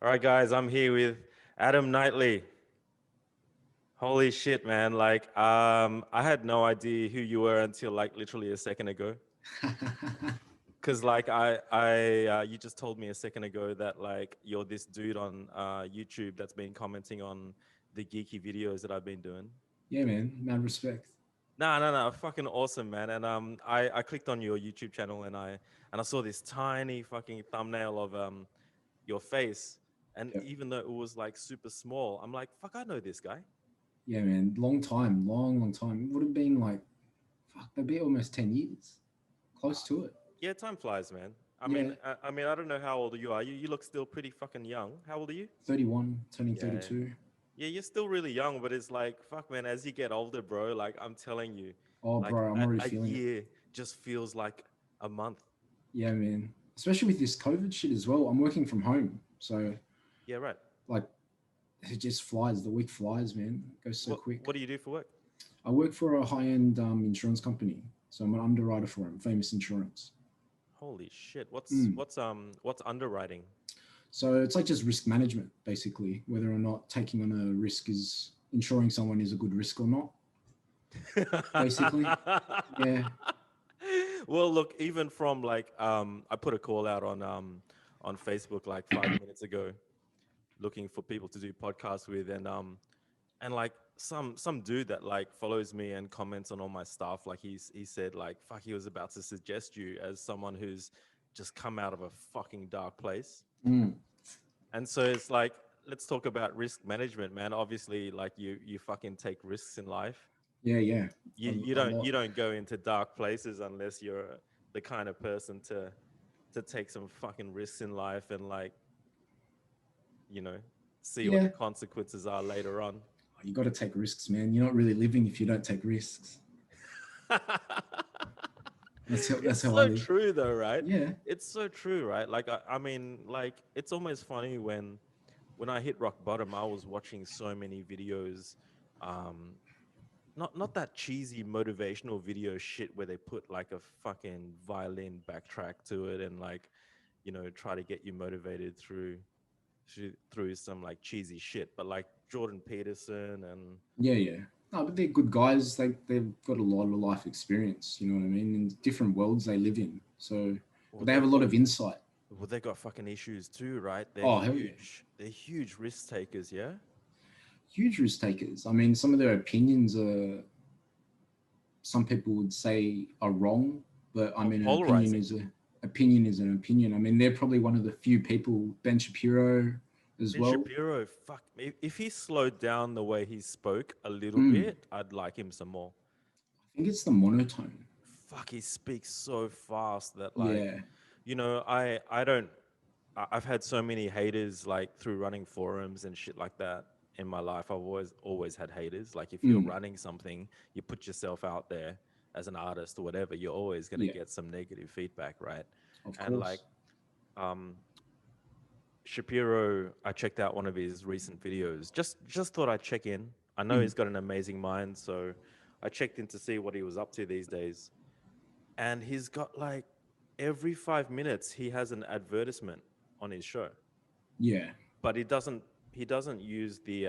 All right, guys, I'm here with Adam Knightley. Holy shit, man! I had no idea who you were until like literally a second ago. Cause you just told me a second ago that like you're this dude on YouTube that's been commenting on the geeky videos that I've been doing. Yeah, man. Mad respect. No, no, no, fucking awesome, man. And I clicked on your YouTube channel and I saw this tiny fucking thumbnail of your face, and Yep. even though it was like super small, I'm like, fuck, I know this guy. Yeah, man. Long time, long time. It would have been like, fuck, that'd be almost 10 years. Close to it. Yeah, time flies, man. I Yeah. mean, I don't know how old you are. You look still pretty fucking young. How old are you? 31, turning Yeah, 32. yeah, you're still really young, but it's like, fuck, man. As you get older, bro, like I'm telling you, Oh, like bro, I'm already a feeling it. year just feels like a month. Yeah, man. Especially with this COVID shit as well. I'm working from home. So, Yeah, right. like, it just flies. The week flies, man. It goes so What quick. do you do for work? I work for a high end insurance company. So I'm an underwriter for them, Famous Insurance. Holy shit. Mm. What's underwriting? So it's like just risk management, basically, whether or not taking on a risk is insuring someone is a good risk or not, basically. Yeah. Well, look, even from I put a call out on Facebook like 5 minutes ago, looking for people to do podcasts with, and like some dude that like follows me and comments on all my stuff, like he said like fuck, he was about to suggest you as someone who's just come out of a fucking dark place. Mm. And so it's like, let's talk about risk management, man. Obviously, like you fucking take risks in life. Yeah, yeah. you A, you a don't you lot. don't go into dark places unless you're the kind of person to take some fucking risks in life and like, you know, see what the Yeah. consequences are later on. You got to take risks, man. You're not really living if you don't take risks. That's It's how I so live. true though, right? Yeah. It's so true, right? I mean, like it's almost funny when I hit rock bottom, I was watching so many videos, um, not that cheesy motivational video shit where they put like a fucking violin backtrack to it and like, try to get you motivated through some like cheesy shit, but like Jordan Peterson and Yeah, yeah. No, but they're good guys. They've got a lot of life experience. You know what I mean? In different worlds they live in. So, well, but they have a lot of insight. they got fucking issues too, right? They're Oh hell yeah, huge. They're huge risk takers, yeah. huge risk takers. I mean, some of their opinions are some people would say are wrong, but I mean, Polarizing. opinion is an opinion. I mean, they're probably one of the few people. Ben Shapiro as Ben well. Shapiro, fuck, if he slowed down the way he spoke a little Mm, bit, I'd like him some more. I think it's the monotone. Fuck, he speaks so fast that like, Yeah. I don't. I've had so many haters like through running forums and shit like that in my life. I've always had haters. Like if you're Mm, running something, you put yourself out there as an artist or whatever, you're always gonna yeah. get some negative feedback, right? Of And like course. um Shapiro, I checked out one of his recent videos. Just thought I'd check in. I know Mm, he's got an amazing mind, so I checked in to see what he was up to these days. And he's got like every 5 minutes he has an advertisement on his show. yeah. But he doesn't use the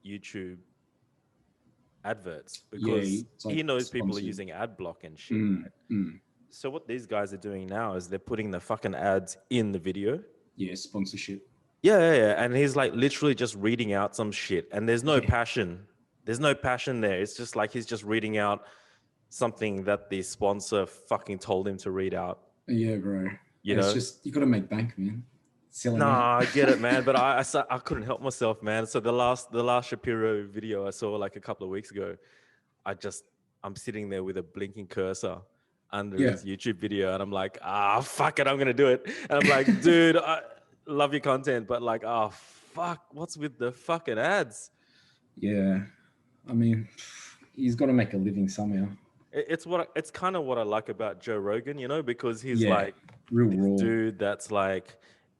YouTube adverts Yeah. because It's like he knows people are sponsored. using ad block and shit, Mm, right? mm, So what these guys are doing now is they're putting the fucking ads in the video. yeah. Sponsorship. Yeah, yeah, yeah. And he's like literally just reading out some shit and there's no Yeah. passion. There's no passion there. It's just like he's just reading out something that the sponsor fucking told him to read out, Yeah, bro. you It's know? just you got to make bank, man. Selling out. Nah, I get it, man. But I couldn't help myself, man. So the last Shapiro video I saw like a couple of weeks ago, I just I'm sitting there with a blinking cursor under Yeah. his YouTube video, and I'm like, fuck it, I'm gonna do it. And I'm like, dude, I love your content, but like, fuck, what's with the fucking ads? Yeah. I mean, he's got to make a living somehow. It's kind of what I like about Joe Rogan, because he's Yeah. like Real this raw. dude that's like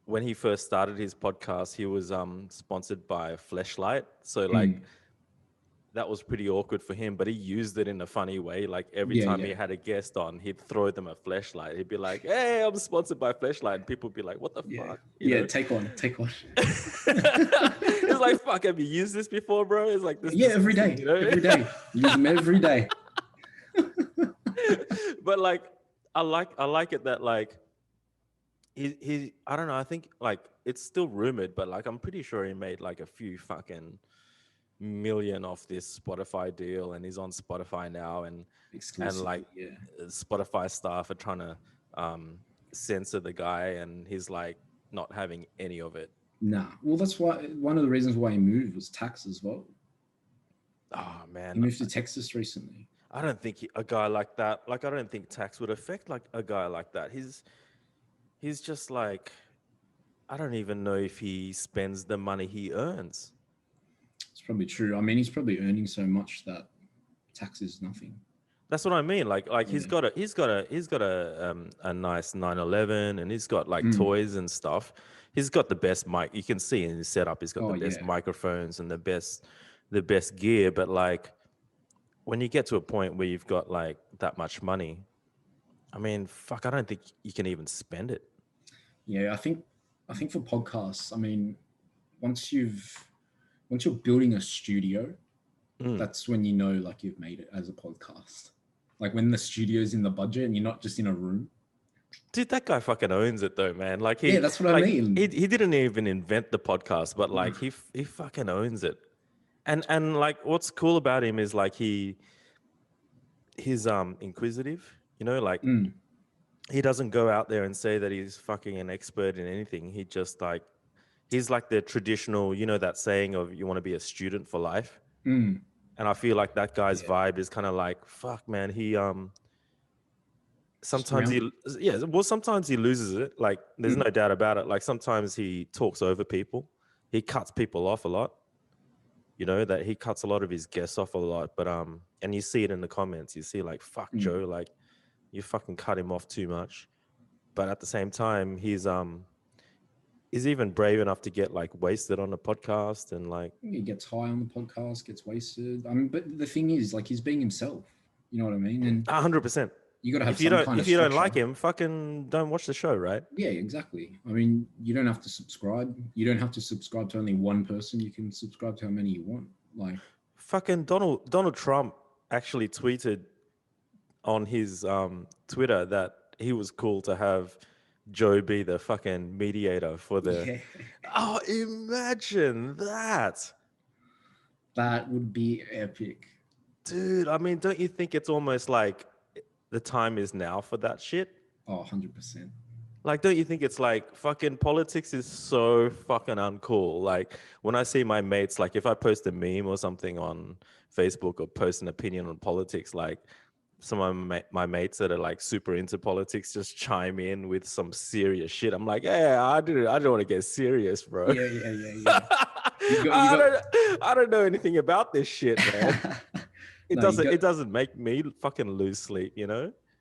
when he first started his podcast, he was sponsored by Fleshlight. So like Mm, that was pretty awkward for him, but he used it in a funny way. Like every Yeah, time he yeah, had a guest on, he'd throw them a fleshlight. He'd be like, "Hey, I'm sponsored by Fleshlight," and people would be like, "What the yeah, fuck?" You yeah. know? Take one, take one. It's like, "Fuck, have you used this before, bro?" It's like this Yeah, disgusting, you know? every day. Use them every day. But like, I like it that like he I don't know. I think like it's still rumored, but like I'm pretty sure he made like a few fucking million off this Spotify deal, and he's on Spotify now, and like Exclusively, yeah. Spotify staff are trying to um censor the guy, and he's like not having any of it. Nah. Well, that's why one of the reasons why he moved was tax as well. Oh He man, moved to Texas recently. I don't think a guy like that, like I don't think tax would affect like a guy like that. He's just like, I don't even know if he spends the money he earns. It's probably true. I mean, he's probably earning so much that tax is nothing. That's what I mean. Like Yeah. he's got a nice 911, and he's got like Mm. toys and stuff. He's got the best mic. You can see in his setup. He's got Oh the best yeah. microphones and the best gear. But like when you get to a point where you've got like that much money, I mean, fuck, I don't think you can even spend it. Yeah, I think for podcasts, I mean, once you've once you're building a studio, Mm. that's when you know like you've made it as a podcast. Like when the studio's in the budget and you're not just in a room. Dude, that guy fucking owns it though, man. Like Yeah, he that's what I like mean. he didn't even invent the podcast, but Nah. like he fucking owns it. And like what's cool about him is like he's inquisitive, like Mm. he doesn't go out there and say that he's fucking an expert in anything. He just like he's like the traditional, that saying of you want to be a student for life. Mm. And I feel like that guy's Yeah. vibe is kind of like, fuck man, he Just sometimes grounded. sometimes he loses it. Like there's Mm. no doubt about it. Like sometimes he talks over people. He cuts people off a lot. That he cuts a lot of his guests off a lot. But and you see it in the comments. You see like, fuck Mm. Joe, like you fucking cut him off too much. But at the same time, he's even brave enough to get like wasted on a podcast and like He gets high on the podcast, gets wasted. I mean, but the thing is, like, he's being himself. You know what I mean? And 100%. you got to have If you some don't kind of if you don't like structure. him, fucking don't watch the show, right? Yeah, exactly. I mean, you don't have to subscribe. You don't have to subscribe to only one person. You can subscribe to how many you want. Like, Fucking Donald Trump actually tweeted on his Twitter that he was cool to have Joe be the fucking mediator for the. yeah, Oh, imagine that, that would be epic. dude. I mean, don't you think it's almost like the time is now for that shit? Oh, 100%. Like, don't you think it's like fucking politics is so fucking uncool? Like, when I see my mates, like, if I post a meme or something on Facebook or post an opinion on politics, like, some of my mates that are like super into politics just chime in with some serious shit. I'm like, yeah, I don't want to get serious, bro. Yeah, yeah, yeah, yeah. You I got, I don't know anything about this shit, man. It no, you doesn't got, it doesn't make me fucking lose sleep.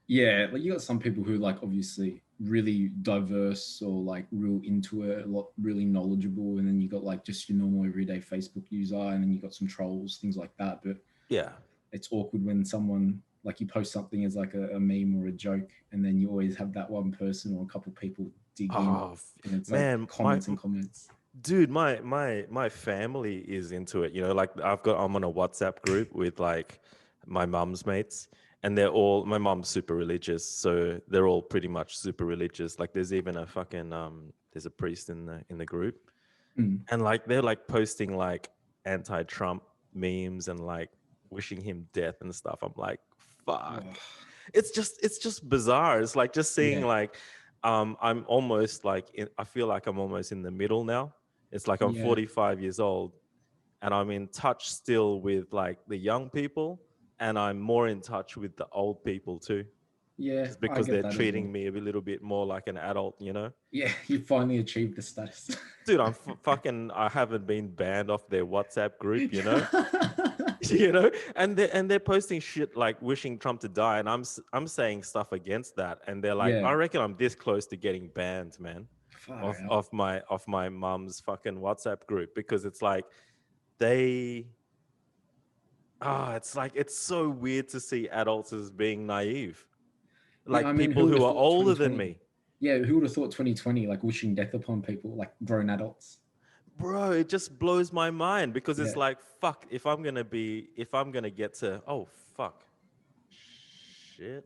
yeah, like you got some people who like obviously really diverse or like real into it, a lot really knowledgeable, and then you got like just your normal everyday Facebook user, and then you got some trolls, things like that. But Yeah. it's awkward when someone like you post something as like a meme or a joke, and then you always have that one person or a couple people dig in, Oh and it's like man, comments and comments. dude, my family is into it. Like I'm on a WhatsApp group with like my mum's mates, and my mum's super religious, so they're all pretty much super religious. Like there's even a fucking there's a priest in the group, Mm. and like they're like posting like anti-Trump memes and like wishing him death and stuff. I'm like, fuck. Oh, It's just bizarre. It's like just seeing yeah, like I'm almost like I feel like I'm almost in the middle now. It's like I'm yeah, 45 years old and I'm in touch still with like the young people, and I'm more in touch with the old people too, yeah. just I because get they're that as well. treating me a little bit more like an adult. Yeah, you finally achieved the status. Dude, I haven't been banned off their WhatsApp group, and they're posting shit like wishing Trump to die, and I'm saying stuff against that, and they're like, I Yeah, reckon I'm this close to getting banned, man, far of out. of my of my mum's fucking WhatsApp group, because it's like they it's like it's so weird to see adults as being naive, Yeah, I like mean, people who would who have are thought older than 2020? me. Yeah, who would have thought 2020 like wishing death upon people, like grown adults? Bro, it just blows my mind because it's Yeah, like, fuck, if I'm gonna get to, oh, fuck, shit.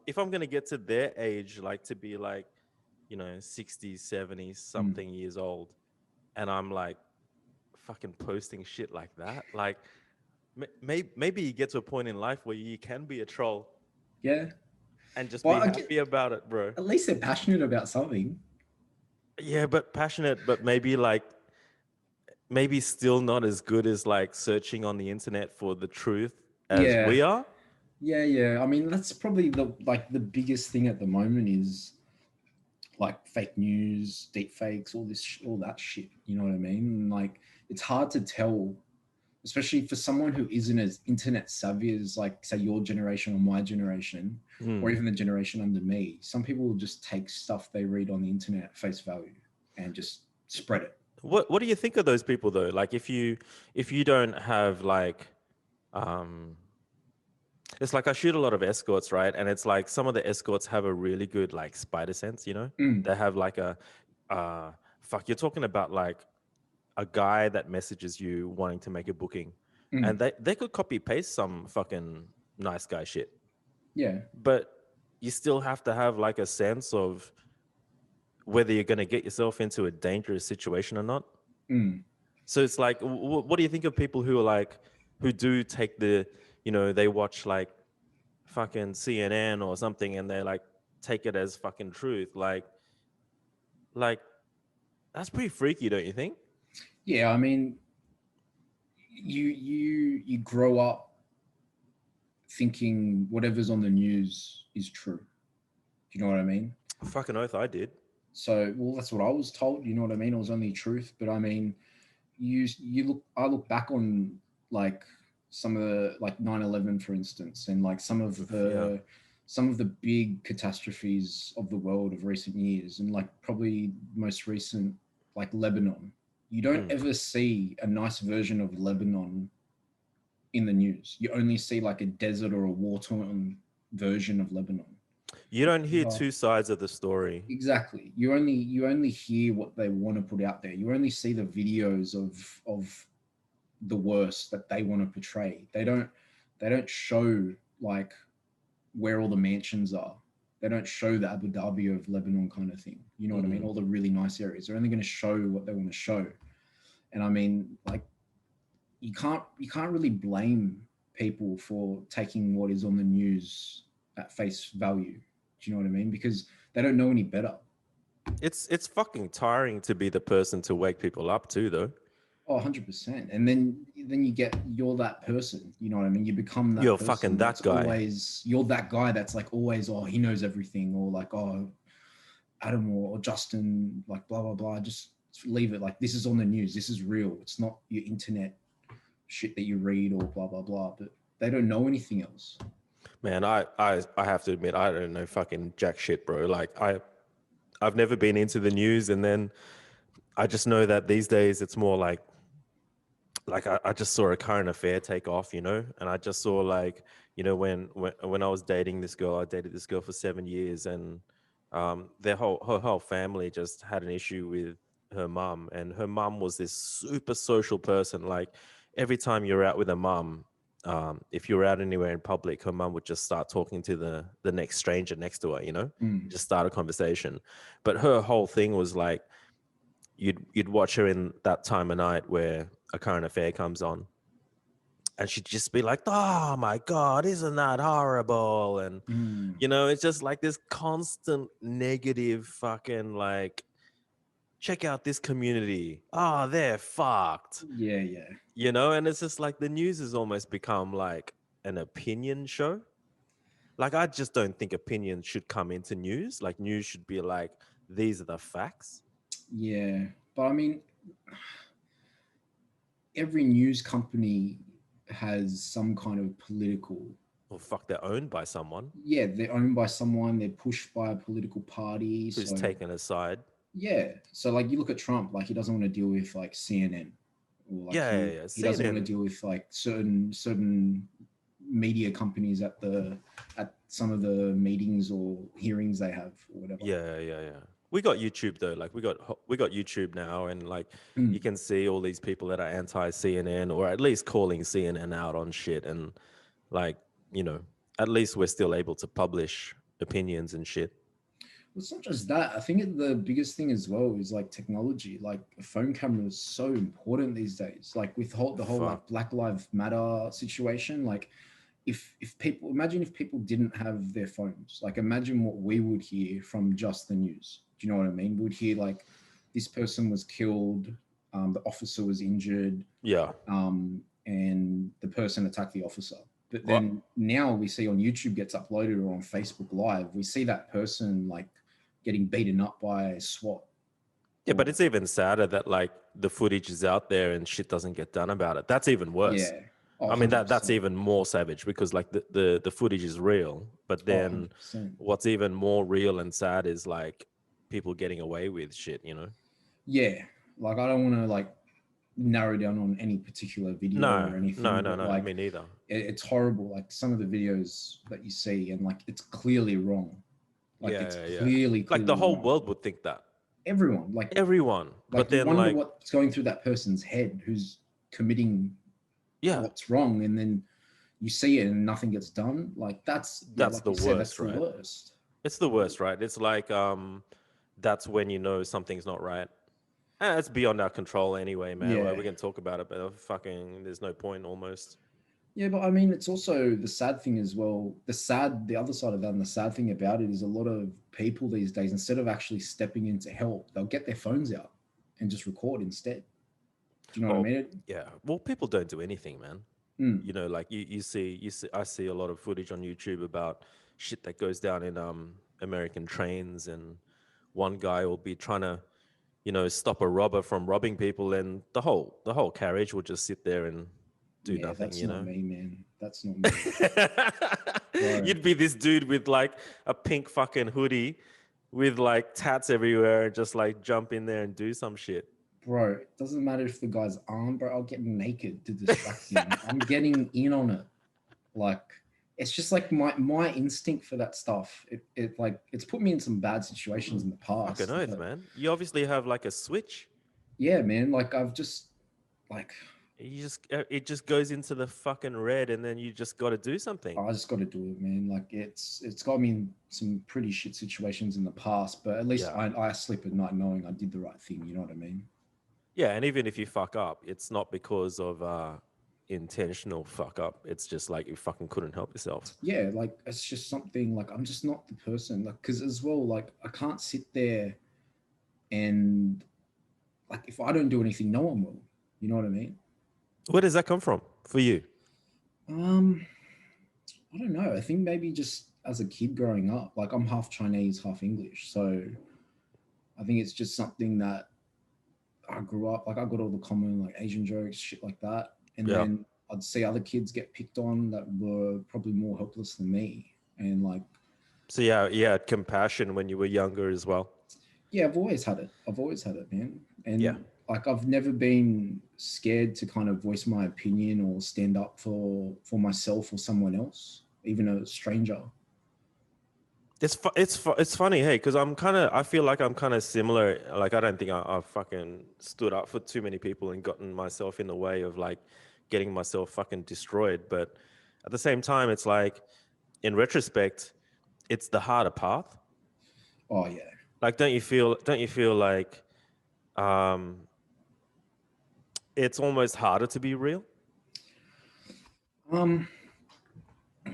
If I'm gonna get to their age, like to be like, 60s, 70s, mm. something years old, and I'm like fucking posting shit like that, like maybe you get to a point in life where you can be a troll Yeah. and just Well, be I get, happy about it, bro. at least they're passionate about something. Yeah, but passionate, but maybe like maybe still not as good as like searching on the internet for the truth as Yeah, we are. yeah. I mean, that's probably the biggest thing at the moment is like fake news, deep fakes, all that shit. You know what I mean? And, like, it's hard to tell, especially for someone who isn't as internet savvy as, like, say, your generation or my generation, or Hmm. even the generation under me. Some people will just take stuff they read on the internet at face value and just spread it. What do you think of those people though? Like if you don't have like um it's like I shoot a lot of escorts, right? And it's like some of the escorts have a really good like spider sense, you know? Mm, They have like a uh fuck, you're talking about like a guy that messages you wanting to make a booking and mm, they could copy paste some fucking nice guy shit. yeah. But you still have to have like a sense of whether you're going to get yourself into a dangerous situation or not. Mm. So it's like, what do you think of people who are like, who do take the, they watch like fucking CNN or something and they like take it as fucking truth? Like that's pretty freaky, don't you think? Yeah, I mean, you grow up thinking whatever's on the news is true. Do you know what I mean? Fucking oath, I did. So, well, that's what I was told. You know what I mean? It was only truth. But I mean, I look back on, like, some of the, like, 9/11, for instance, and like Yeah. some of the big catastrophes of the world of recent years, and like probably most recent, like Lebanon. You don't Mm. ever see a nice version of Lebanon in the news. You only see like a desert or a war-torn version of Lebanon. You don't hear Well, two sides of the story. exactly. You only hear what they want to put out there. You only see the videos of the worst that they want to portray. They don't show, like, where all the mansions are. They don't show the Abu Dhabi of Lebanon kind of thing. You know what I mean? Mm. All the really nice areas. They're only going to show what they want to show. And I mean, like, you can't really blame people for taking what is on the news at face value. Do you know what I mean? Because they don't know any better. It's fucking tiring to be the person to wake people up too, though. Oh, 100%. And then you're that person. You know what I mean? You become that You're fucking person that that's guy. always you're that guy that's like always, oh, he knows everything, or like, oh, Adam or Justin, like, blah blah blah. Just leave it. Like, this is on the news. This is real. It's not your internet shit that you read or blah blah blah. But they don't know anything else. Man, I have to admit I don't know fucking jack shit, bro. Like I've never been into the news, and then I just know that these days it's more like I just saw a current affair take off, and I just saw like, when I was dating this girl, I dated this girl for 7 years, and her whole family just had an issue with her mum, and her mum was this super social person. Like every time you're out with a mum, if you're out anywhere in public, her mum would just start talking to the next stranger next to her, Mm. just start a conversation. But her whole thing was like you'd watch her in that time of night where a current affair comes on, and she'd just be like, "Oh my god, isn't that horrible?" And Mm. it's just like this constant negative fucking like, check out this community. Oh, they're fucked. Yeah, yeah. And it's just like the news has almost become like an opinion show. Like I just don't think opinions should come into news. Like news should be like, these are the facts. Yeah. But I mean, every news company has some kind of political. Well, fuck, they're owned by someone Yeah, they're owned by someone, they're pushed by a political party. who's So, taken a side. yeah. So, like, you look at Trump, like, he doesn't want to deal with, like, CNN, or like Yeah, yeah, yeah. he doesn't want to CNN. deal with like certain media companies at some of the meetings or hearings they have or whatever. Yeah, yeah, yeah. We got YouTube though. Like we got YouTube now, and like Mm. you can see all these people that are anti CNN or at least calling CNN out on shit, and like you know, at least we're still able to publish opinions and shit. It's not just that. I think the biggest thing as well is like technology. Like a phone camera is so important these days. Like with the whole Fuck. like Black Lives Matter situation. Like if people imagine if people didn't have their phones. Like imagine what we would hear from just the news. Do you know what I mean? We'd hear like this person was killed, the officer was injured, Yeah. and the person attacked the officer. But What? then now we see on YouTube gets uploaded or on Facebook Live, we see that person like getting beaten up by SWAT. Yeah, but Or it's even sadder that like the footage is out there and shit doesn't get done about it. That's even worse. yeah, oh, I mean that's 100%. even more savage because like the footage is real, but Oh, then 100%. what's even more real and sad is like people getting away with shit, you know? Yeah, like I don't want to like narrow down on any particular video No, or no, anything, no, but no, like me neither. it's horrible. Like some of the videos that you see, and like it's clearly wrong. Like it's Yeah, yeah. Like the clearly whole wrong. world would think that. Everyone, Everyone. But you then wonder like, what's going through that person's head who's committing yeah, what's wrong, and then you see it and nothing gets done. Like that's yeah, that's like the you said, that's worst, the right? worst. It's the worst, right? It's like that's when you know something's not right. It's beyond our control anyway, man. Well, Yeah, we can talk about it, but fucking there's no point almost. yeah, but I mean, it's also the sad thing as well. The other side of that, and the sad thing about it is a lot of people these days, instead of actually stepping in to help, they'll get their phones out and just record instead. Do you know what I Oh, mean? yeah. Well, people don't do anything, man. Mm, You know, like you see I see a lot of footage on YouTube about shit that goes down in American trains, and one guy will be trying to, you know, stop a robber from robbing people, and the whole carriage will just sit there and do yeah, nothing, that's you not know. me, man. That's not me, bro. You'd be this dude with like a pink fucking hoodie with like tats everywhere and just like jump in there and do some shit. Bro, it doesn't matter if the guy's armed, bro. I'll get naked to distract him. I'm getting in on it. Like it's just like my instinct for that stuff. It like it's put me in some bad situations in the Fucking past. oath, But man. You obviously have like a switch. yeah, man, like I've just like You just it just goes into the fucking red, and then you just got to do something. I just got to do it, man. Like it's got me in some pretty shit situations in the past, but at least Yeah, I sleep at night knowing I did the right thing. You know what I mean? yeah. And even if you fuck up, it's not because of intentional fuck up. It's just like you fucking couldn't help yourself. Yeah, like it's just something like I'm just not the person. Like because as well, like I can't sit there and like if I don't do anything, no one will. You know what I mean? Where does that come from for you? Um, I don't know. I think maybe just as a kid growing up, like I'm half Chinese, half English, so I think it's just something that I grew up like I got all the common like Asian jokes, shit like that, and Yeah. then I'd see other kids get picked on that were probably more helpless than me, and like So yeah, you had compassion when you were younger as well. yeah, I've always had it. I've always had it, man, Yeah. and like I've never been scared to kind of voice my opinion or stand up for myself or someone else, even a stranger. It's funny, hey, because I feel like I'm kind of similar. Like I don't think I've fucking stood up for too many people and gotten myself in the way of like getting myself fucking destroyed. But at the same time, it's like in retrospect, it's the harder path. Oh yeah. Like, don't you feel like um, it's almost harder to be real? Um, I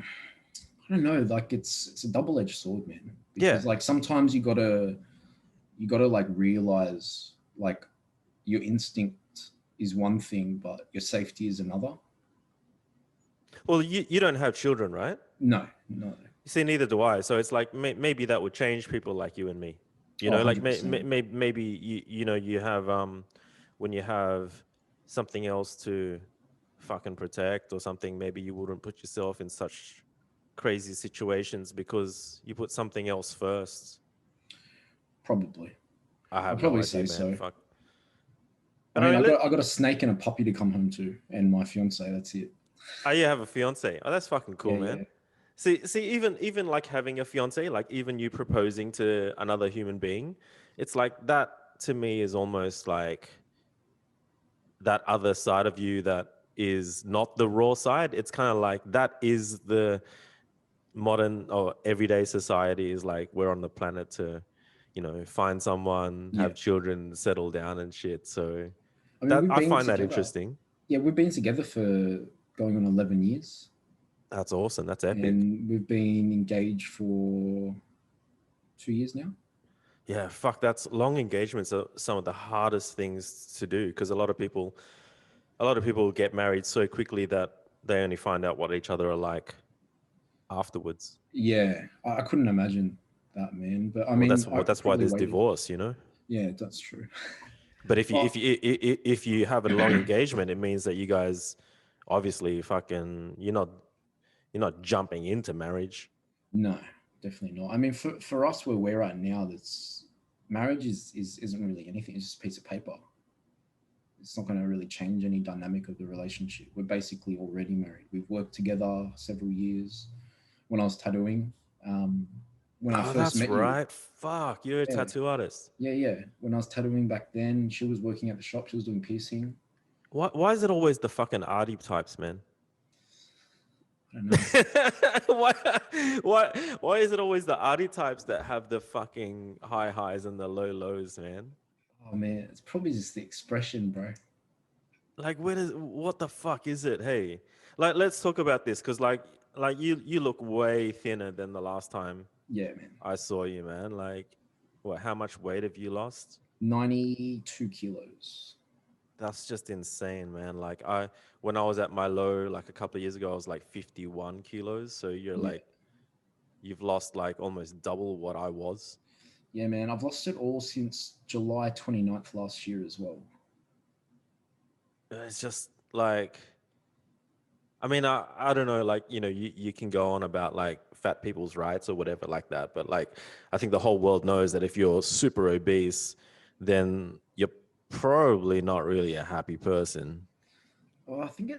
don't know. Like it's a double edged sword, man. Yeah. Because like sometimes you gotta like realize like your instinct is one thing, but your safety is another. Well, you don't have children, right? No, no. You see, neither do I. So it's like maybe that would change people like you and me. You Oh, know, like 100%. maybe you know you have when you have something else to fucking protect or something, maybe you wouldn't put yourself in such crazy situations because you put something else first. Probably. I I'd have no probably idea, say man. so. Fuck. I But I mean, mean, I got a snake and a puppy to come home to, and my fiance. That's it. oh, you have a fiance. Oh, that's fucking Yeah, cool, man. yeah, See, even like having a fiance, like even you proposing to another human being, it's like that to me is almost like that other side of you that is not the raw side. It's kind of like that is the modern or everyday society is like we're on the planet to, find someone, yeah. have children, settle down and shit. So I mean, that we've I been find that together. interesting. Yeah, we've been together for going on 11 years, That's awesome. That's epic. and we've been engaged for 2 years now. Yeah, fuck, that's long engagements are some of the hardest things to do because a lot of people get married so quickly that they only find out what each other are like afterwards. Yeah, I couldn't imagine that, man. But I Well, mean, that's I well, that's why probably there's waited. divorce. Yeah, that's true. But if you if Well, you if you have a long engagement, it means that you guys obviously fucking you're not jumping into marriage. no, definitely not. I mean, for us where we're at now, that's marriage isn't really anything. It's just a piece of paper. It's not going to really change any dynamic of the relationship. We're basically already married. We've worked together several years. When I was tattooing, um, when I Oh, first that's met you, right. Fuck, you're a yeah, tattoo artist. yeah. When I was tattooing back then, she was working at the shop. She was doing piercing. Why is it always the fucking arty types, man? I don't know. why, why is it always the arty types that have the fucking high highs and the low lows, man? Oh man, it's probably just the expression, bro. Like, what the fuck is it? Hey, like, let's talk about this because, like you look way thinner than the last time Yeah, man. I saw you, man. Like, what? How much weight have you lost? 92 kilos. That's just insane, man. Like, when I was at my low, like a couple of years ago, I was like 51 kilos. So Yeah. you've lost like almost double what I was. Yeah, man. I've lost it all since July 29th last year as well. It's just like, I mean, I don't know, like, you can go on about like fat people's rights or whatever like that, but like, I think the whole world knows that if you're super obese, then you're probably not really a happy person. Well, I think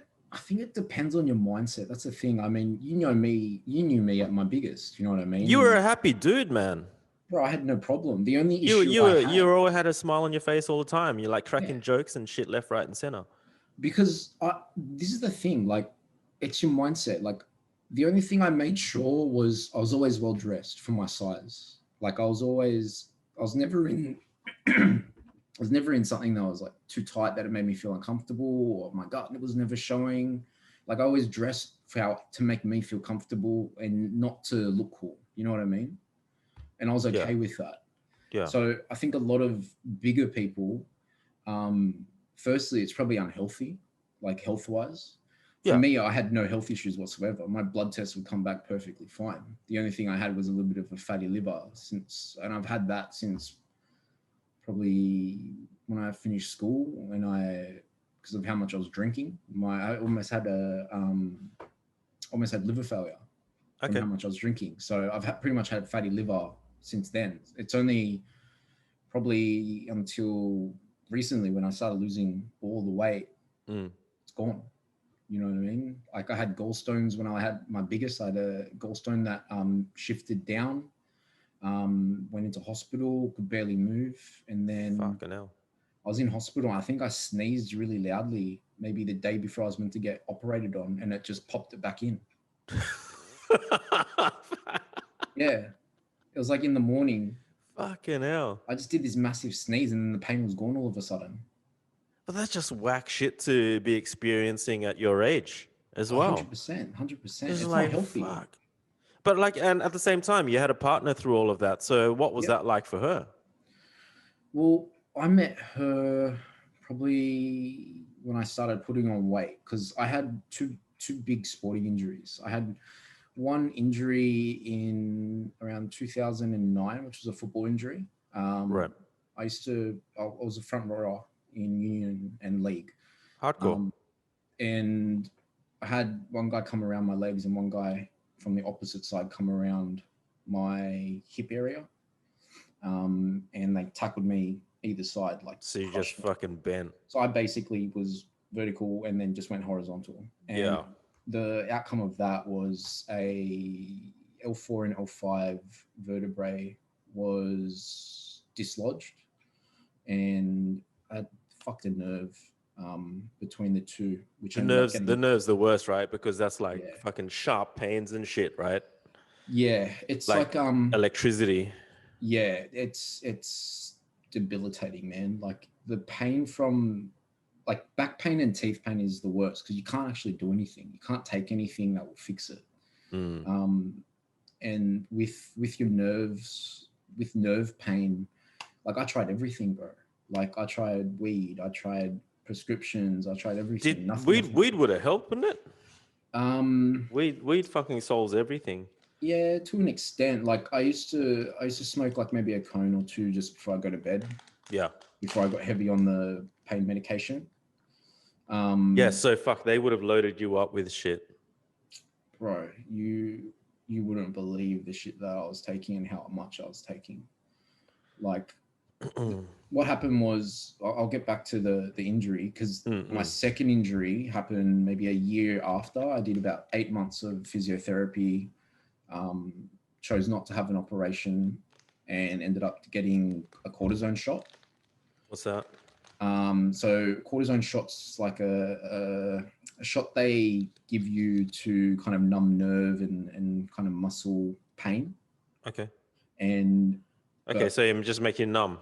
it depends on your mindset. That's the thing. I mean, you know me, you knew me at my biggest, you know what I mean? You were And a happy dude, man. bro, I had no problem. The only You issue you I were you had, always had a smile on your face all the time. You're like yeah, cracking jokes and shit left, right, and center. because this is the thing, like it's your mindset. Like the only thing I made sure was I was always well dressed for my size. Like I was never in I was never in something that was like too tight that it made me feel uncomfortable, or my gut was never showing. Like I always dressed for how to make me feel comfortable and not to look cool. You know what I mean? And I was Yeah, okay with that. yeah, So I think a lot of bigger people, firstly, it's probably unhealthy, like health wise. For yeah. me, I had no health issues whatsoever. My blood tests would come back perfectly fine. The only thing I had was a little bit of a fatty liver and I've had that since probably when I finished school, because of how much I was drinking, I almost had liver failure from Okay. how much I was drinking. So pretty much had fatty liver since then. It's only probably until recently when I started losing all the weight, Mm. it's gone. You know what I mean? Like I had gallstones when I had my biggest. I had a gallstone that shifted down, went into hospital, could barely move. And then Fucking hell. I was in hospital. I think I sneezed really loudly, maybe the day before I was meant to get operated on, and it just popped it back in. Yeah. It was like in the morning. Fucking hell. I just did this massive sneeze, and then the pain was gone all of a sudden. But that's just whack shit to be experiencing at your age as well. 100%, 100%. It's It's not like, healthy. fuck. But like, and at the same time, you had a partner through all of that. So what was Yep. that like for her? Well, I met her probably when I started putting on weight because I had two big sporting injuries. I had one injury in around 2009, which was a football injury. Right. I was a front rower in Union and League. Hardcore. Um, and I had one guy come around my legs and one guy from the opposite side come around my hip area. And they tackled me either side, like So you just crushed me. fucking bent. So I basically was vertical and then just went horizontal. And Yeah. the outcome of that was a L4 and L5 vertebrae was dislodged, and I fucked a nerve between the two, which The ended up nerves, the getting, nerves, the worst, right? Because that's like yeah, fucking sharp pains and shit, right? yeah. It's Like like electricity. yeah, it's debilitating, man. Like the pain from like back pain and teeth pain is the worst because you can't actually do anything. You can't take anything that will fix it. Mm. Um, and with your nerves, with nerve pain, like I tried everything, bro. Like I tried weed, I tried prescriptions, I tried everything. Did Nothing weed fixed would it. have helped, wouldn't it? Um, Weed fucking solves everything. yeah, to an extent. Like I used to smoke like maybe a cone or two just before I go to bed, Yeah. before I got heavy on the pain medication. Yeah. Um, So fuck, they would have loaded you up with shit. bro, you wouldn't believe the shit that I was taking and how much I was taking. Like what happened was I'll get back to the injury because my Mm-mm. second injury happened maybe a year after. I did about 8 months of physiotherapy, um, chose not to have an operation, and ended up getting a cortisone shot. What's that? So cortisone shots like a shot they give you to kind of numb nerve and kind of muscle pain. Okay. And Okay. but So I'm just making numb.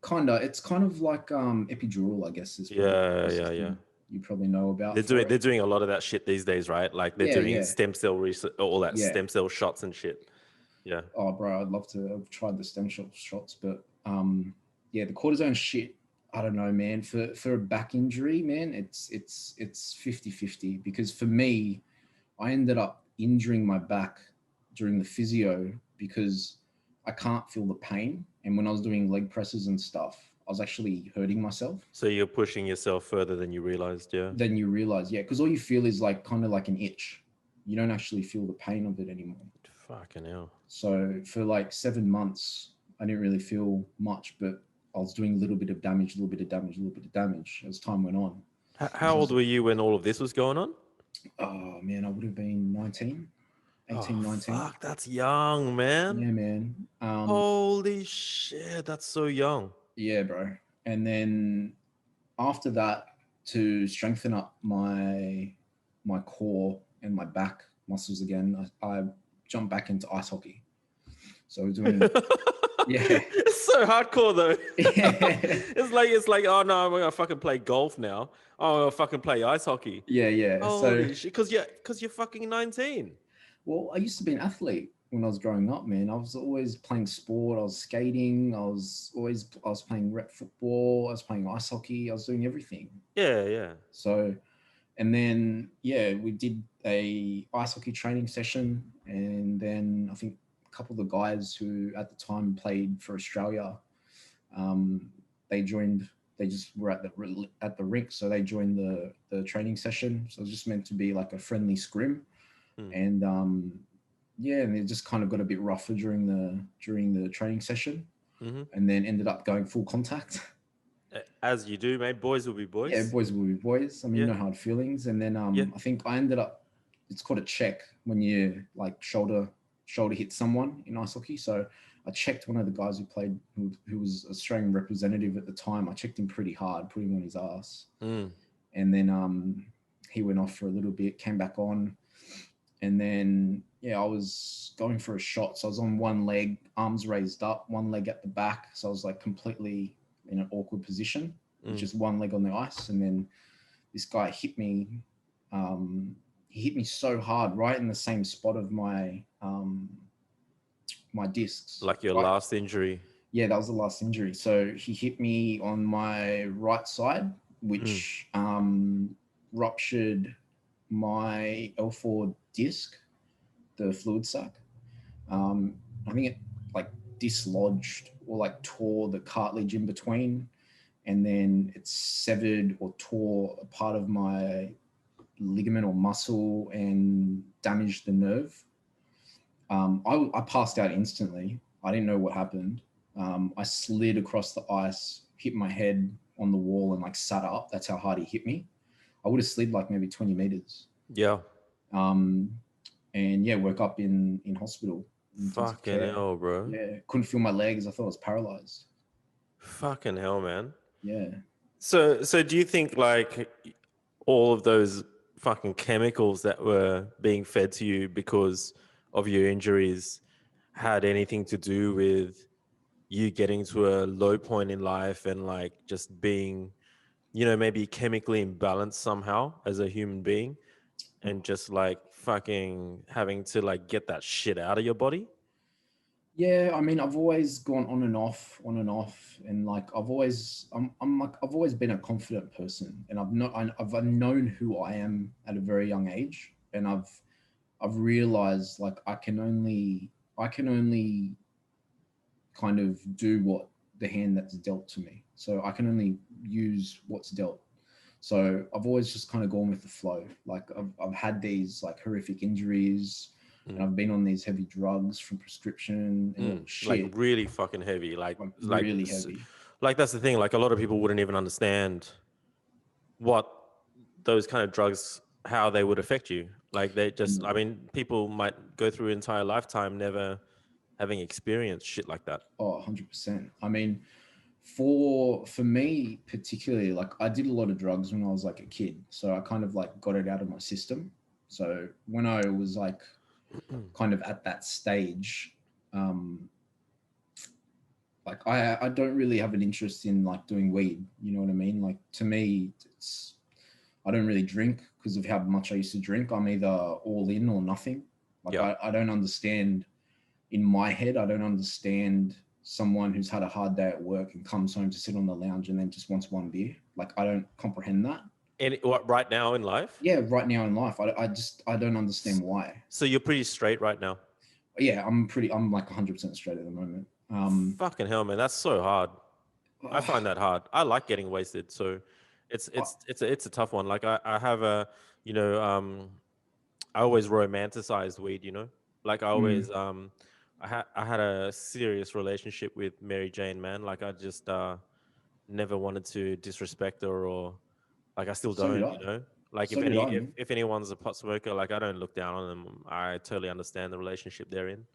it's kind of like epidural, I guess is probably the Yeah. Yeah. closest Yeah. thing you probably know about They're for doing it. they're doing a lot of that shit these days, right? Like they're Yeah, doing yeah, stem cell research, all that yeah. stem cell shots and shit. Yeah. Oh, bro, I'd love to have tried the stem cell shots, but yeah, the cortisone shit. I don't know, man. For a back injury, man, it's 50-50 because for me, I ended up injuring my back during the physio because I can't feel the pain. And when I was doing leg presses and stuff, I was actually hurting myself. So you're pushing yourself further than you realized. Yeah. Then you realize, yeah, because all you feel is like kind of like an itch. You don't actually feel the pain of it anymore. Fucking hell. So for like 7 months, I didn't really feel much, but I was doing a little bit of damage, a little bit of damage, a little bit of damage as time went on. How old were you when all of this was going on? Oh man, I would have been 19, Oh 18, 19. fuck, that's young, man. Yeah, man. Holy shit, that's so young. Yeah, bro. And then after that, to strengthen up my core and my back muscles again, I jumped back into ice hockey. So I was doing, yeah, It's so hardcore though. yeah, It's like, oh no, I'm gonna fucking play golf now. Oh, I'm gonna fucking play ice hockey. yeah, yeah. So, Holy shit, because you're fucking 19. well, I used to be an athlete when I was growing up, man. I was always playing sport. I was skating. I was playing rep football. I was playing ice hockey. I was doing everything. Yeah, yeah. So, and then yeah, we did a ice hockey training session, and then I think a couple of the guys who at the time played for Australia, um, they joined. They just were at the rink, so they joined the training session. So it was just meant to be like a friendly scrim, Hmm. and yeah, and it just kind of got a bit rougher during the training session, Hmm. and then ended up going full contact. As you do, mate. Boys will be Yeah, boys. boys will be boys. I mean, Yeah, no hard feelings. And then yeah. I think I ended up. It's called a check when you like shoulder hit someone in ice hockey. So I checked one of the guys who played, who was Australian representative at the time. I checked him pretty hard, put him on his ass, Mm. and then he went off for a little bit, came back on, and then yeah, I was going for a shot. So I was on one leg, arms raised up, one leg at the back. So I was like completely in an awkward position, with Mm. just one leg on the ice, and then this guy hit me. He hit me so hard, right in the same spot of my discs. Like your Right, last injury. yeah, that was the last injury. So he hit me on my right side, Mm. which ruptured my L4 disc, the fluid sac. I think it like dislodged or like tore the cartilage in between, and then it severed or tore a part of my ligament or muscle and damaged the nerve. I passed out instantly. I didn't know what happened. I slid across the ice hit my head on the wall and like sat up. That's how hard he hit me. I would have slid like maybe 20 meters. Yeah. Um, and yeah, woke up in hospital, intensive Fucking care. hell, bro. Yeah, couldn't feel my legs. I thought I was paralyzed. Fucking hell, man. Yeah. So do you think like all of those fucking chemicals that were being fed to you because of your injuries had anything to do with you getting to a low point in life and like just being, maybe chemically imbalanced somehow as a human being and just like fucking having to like get that shit out of your body? Yeah, I mean, I've always gone on and off, and like I'm like I've always been a confident person, and I've known who I am at a very young age, and I've realized like I can only kind of do what the hand that's dealt to me, so I can only use what's dealt. So I've always just kind of gone with the flow. Like I've had these like horrific injuries, and Mm. I've been on these heavy drugs from prescription and Like shit, really fucking heavy, like like like really s- heavy. like that's the thing. Like a lot of people wouldn't even understand what those kind of drugs, how they would affect you. Like they just, I Mm. mean, people might go through an entire lifetime never having experienced shit like that. Oh, 100%. I mean, for me particularly, like I did a lot of drugs when I was like a kid, so I kind of like got it out of my system. So when I was like kind of at that stage, um, like I don't really have an interest in like doing weed. You know what I mean? Like to me, it's I don't really drink because of how much I used to drink. I'm either all in or nothing. Like Yeah. I don't understand in my head. I don't understand someone who's had a hard day at work and comes home to sit on the lounge and then just wants one beer. Like I don't comprehend that. And what, right now in life? Yeah, right now in life, I don't understand why. So you're pretty straight right now. Yeah, I'm like 100% straight at the moment. Fucking hell, man, that's so hard. I find that hard. I like getting wasted, so uh, it's a tough one. Like I have a, you know, I always romanticized weed, Like I mm, always I had a serious relationship with Mary Jane, man. Like I just never wanted to disrespect her, or like I still so did don't, I. Like So did I, if man. if anyone's a pot smoker, like I don't look down on them. I totally understand the relationship they're in.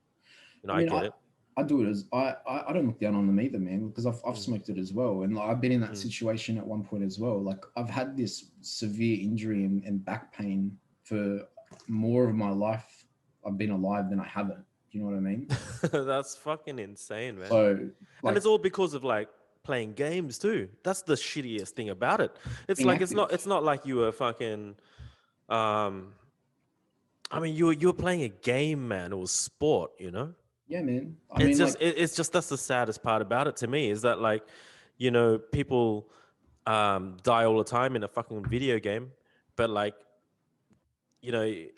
I I mean, get it. I do it as I don't look down on them either, man, because I've Mm, smoked it as well, and like, I've been in that mm. situation at one point as well. Like I've had this severe injury and back pain for more of my life. I've been alive than I haven't. Do you know what I mean? That's fucking insane, man. So And like it's all because of like playing games too. That's the shittiest thing about it. It's being like active. it's not like you were fucking um I mean you were playing a game, man. It was sport. Yeah, man. I mean, like It's just that's the saddest part about it to me is that like, people die all the time in a fucking video game, but like,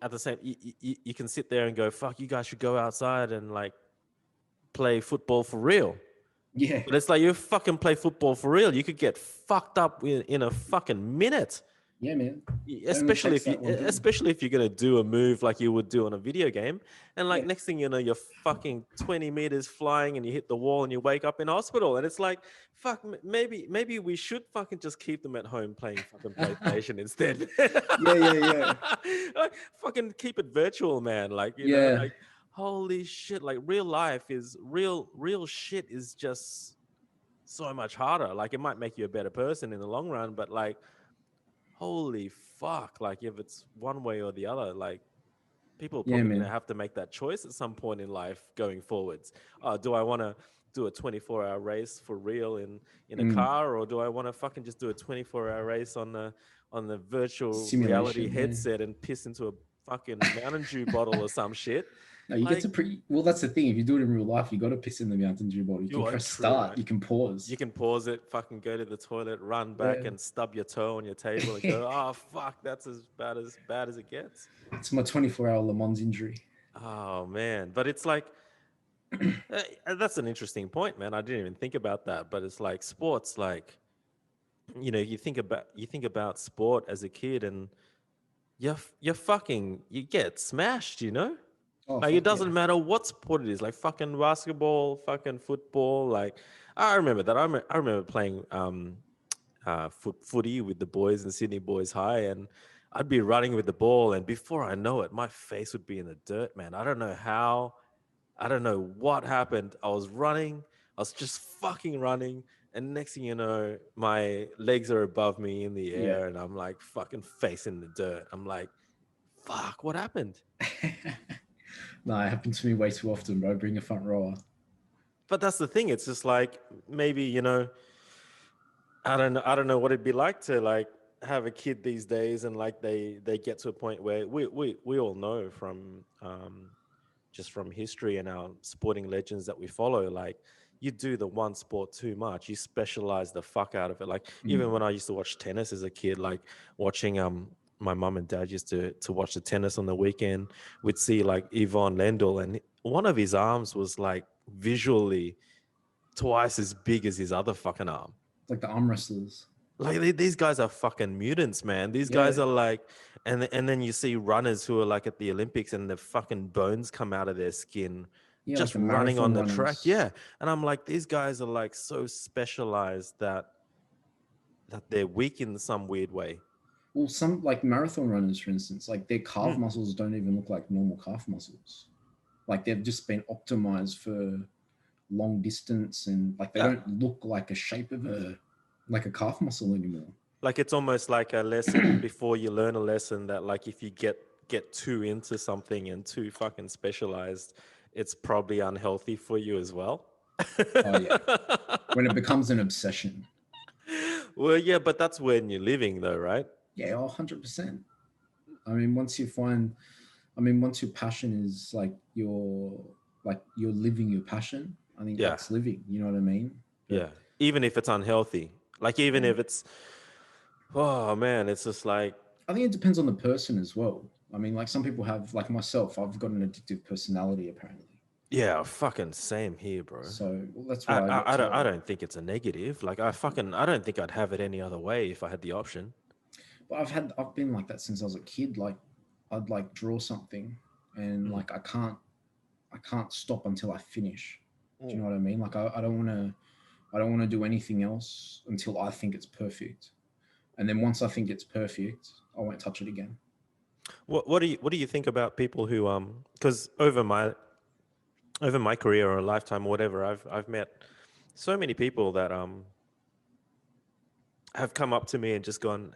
at the same you can sit there and go, fuck, you guys should go outside and like play football for real. yeah, But it's like you fucking play football for real. You could get fucked up in a fucking minute. yeah, man. It only Especially takes if you, that one thing. especially if you're gonna do a move like you would do on a video game, and like Yeah, next thing you know, you're fucking 20 meters flying, and you hit the wall, and you wake up in hospital, and it's like, fuck, maybe we should fucking just keep them at home playing fucking PlayStation instead. yeah, yeah, yeah, Like, fucking keep it virtual, man. Like yeah, like holy shit, like real shit is just so much harder. Like it might make you a better person in the long run, but like holy fuck, like if it's one way or the other, like people are yeah, probably going to man. have to make that choice at some point in life going forwards. Do I want to do a 24-hour race for real in a Mm. car, or do I want to fucking just do a 24-hour race on the virtual reality Simulation. Yeah. headset and piss into a fucking Mountain Dew bottle or some shit? No, you get Like, to pretty well. That's the thing. If you do it in real life, you got to piss in the Mountain Dew bottle. You can you are press true, start. man. You can You pause. can pause it, fucking go to the toilet, run back, Yeah. and stub your toe on your table and go, "Oh fuck, that's as bad as it gets." It's my 24-hour Le Mans injury. Oh man, but it's like that's an interesting point, man. I didn't even think about that, but it's like sports, like you think about sport as a kid, and you fucking you get smashed. Oh Like it fuck yeah. doesn't matter what sport it is, like fucking basketball, fucking football. Like I remember that. I remember playing footy with the boys in Sydney Boys High, and I'd be running with the ball, and before I know it, my face would be in the dirt, man. I don't know how. I don't know what happened. I was running. I was just fucking running, and next thing you know, my legs are above me in the Yeah. air, and I'm like fucking face in the dirt. I'm like, fuck, what happened? No, it happens to me way too often, bro. Bring a front rower. But that's the thing. It's just like maybe I don't know what it'd be like to like have a kid these days, and like they get to a point where we all know from just from history and our sporting legends that we follow, like you do the one sport too much, you specialize the fuck out of it. Like even Mm. when I used to watch tennis as a kid, like watching my mum and dad used to watch the tennis on the weekend, we'd see like Yvonne Lendl, and one of his arms was like visually twice as big as his other fucking arm. It's like the arm wrestlers. Like these guys are fucking mutants, man. These Yeah. guys are like, and then you see runners who are like at the Olympics, and the fucking bones come out of their skin, Yeah, like just the running on marathon the track. runners. Yeah, and I'm like, these guys are like so specialized that they're weak in some weird way. Well, some like marathon runners, for instance, like their calf Mm. muscles don't even look like normal calf muscles. Like they've just been optimized for long distance, and like they Yeah, don't look like a shape of a like a calf muscle anymore. like it's almost like a lesson before you learn a lesson that like if you get too into something and too fucking specialized, it's probably unhealthy for you as well. Oh yeah, when it becomes an obsession. Well, yeah, but that's when you're living, though, right? Yeah, 100%. I mean, once you find, I mean, once your passion is like you're living your passion. I think Yeah, that's living. You know what I mean? But yeah. Even if it's unhealthy, like even yeah, if it's, oh man, it's just like, I think it depends on the person as well. I mean, like some people have, like myself, I've got an addictive personality apparently. yeah, fucking same here, bro. So well, that's why I got I to. don't think it's a negative. Like I don't think I'd have it any other way if I had the option. But I've been like that since I was a kid. Like I'd like draw something, and Mm, like I can't stop until I finish. Do you mm. know what I mean? Like I don't want to do anything else until I think it's perfect. And then once I think it's perfect, I won't touch it again. What do you think about people who because over my career or a lifetime or whatever, I've met so many people that have come up to me and just gone,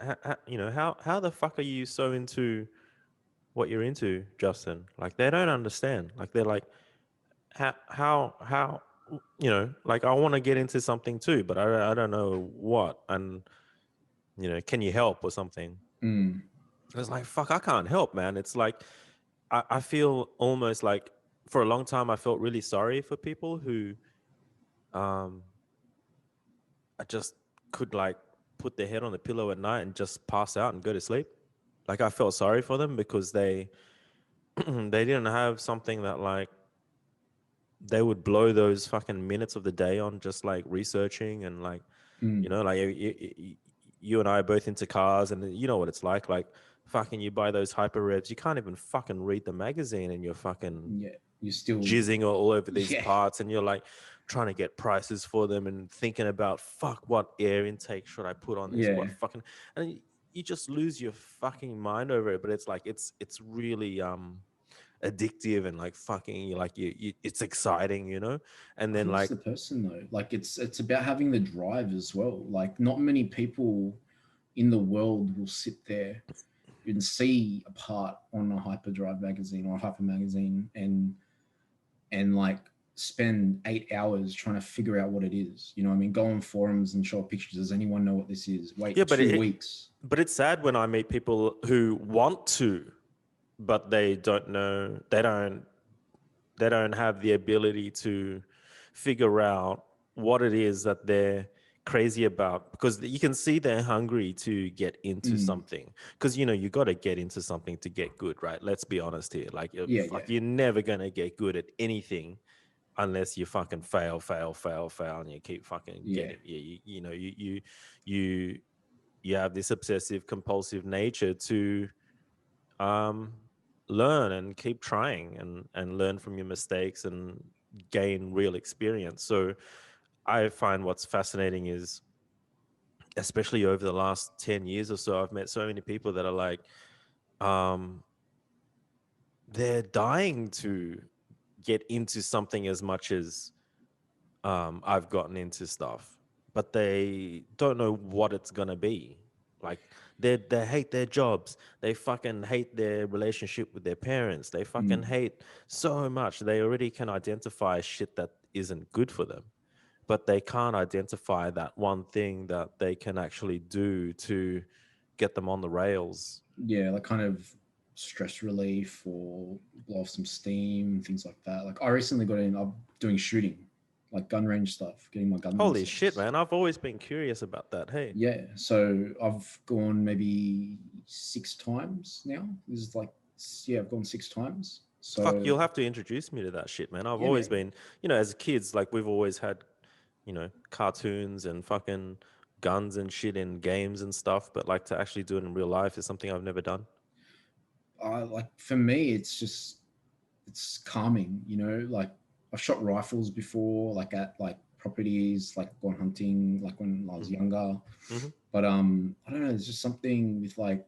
how the fuck are you so into what you're into, Justin? Like they don't understand. Like they're like, how, like I want to get into something too, but I don't know what, and can you help or something? Mm, It's like fuck, I can't help, man. It's like I feel almost like for a long time I felt really sorry for people who um I just could like put their head on the pillow at night and just pass out and go to sleep. Like I felt sorry for them because they they didn't have something that like they would blow those fucking minutes of the day on just like researching and like mm, like you and I are both into cars, and you know what it's like fucking you buy those hyper revs, you can't even fucking read the magazine, and you're fucking yeah, you're still, jizzing all over these yeah, parts, and you're like trying to get prices for them and thinking about fuck, what air intake should I put on this, yeah. what fucking, and you just lose your fucking mind over it. But it's like it's really addictive and like fucking like you it's exciting, and I then think it's like the person though. Like it's about having the drive as well. Like not many people in the world will sit there and see a part on a hyperdrive magazine or a hyper magazine and like spend 8 hours trying to figure out what it is. You know what I mean? Go on forums and show pictures. Does anyone know what this is? yeah, Wait but 2 weeks. but it's sad when I meet people who want to, but they don't know, they don't have the ability to figure out what it is that they're crazy about, because you can see they're hungry to get into Mm, something, because you got to get into something to get good, right? Let's be honest here. Like yeah, fuck, yeah, you're never going to get good at anything unless you fucking fail and you keep fucking yeah. getting, you you have this obsessive compulsive nature to um learn and keep trying and learn from your mistakes and gain real experience. So I find what's fascinating is, especially over the last 10 years or so, I've met so many people that are like, um, they're dying to get into something as much as I've gotten into stuff, but they don't know what it's gonna be. Like they hate their jobs. They fucking hate their relationship with their parents. They fucking Mm. hate so much. They already can identify shit that isn't good for them, but they can't identify that one thing that they can actually do to get them on the rails. Yeah, like kind of stress relief or blow off some steam, things like that. Like I recently got in, I'm doing shooting, like gun range stuff, getting my gun Holy shit, license. man! I've always been curious about that. Hey, Yeah, so I've gone maybe 6 times now. This is like, yeah, I've gone 6 times. fuck, So you'll have to introduce me to that shit, man. I've yeah, always man. been, as kids, like we've always had, cartoons and fucking guns and shit in games and stuff, but like to actually do it in real life is something I've never done. Like for me, it's just it's calming. Like I've shot rifles before, like at like properties, like gone hunting, like when I was Hmm. younger. Hmm. But I don't know. There's just something with like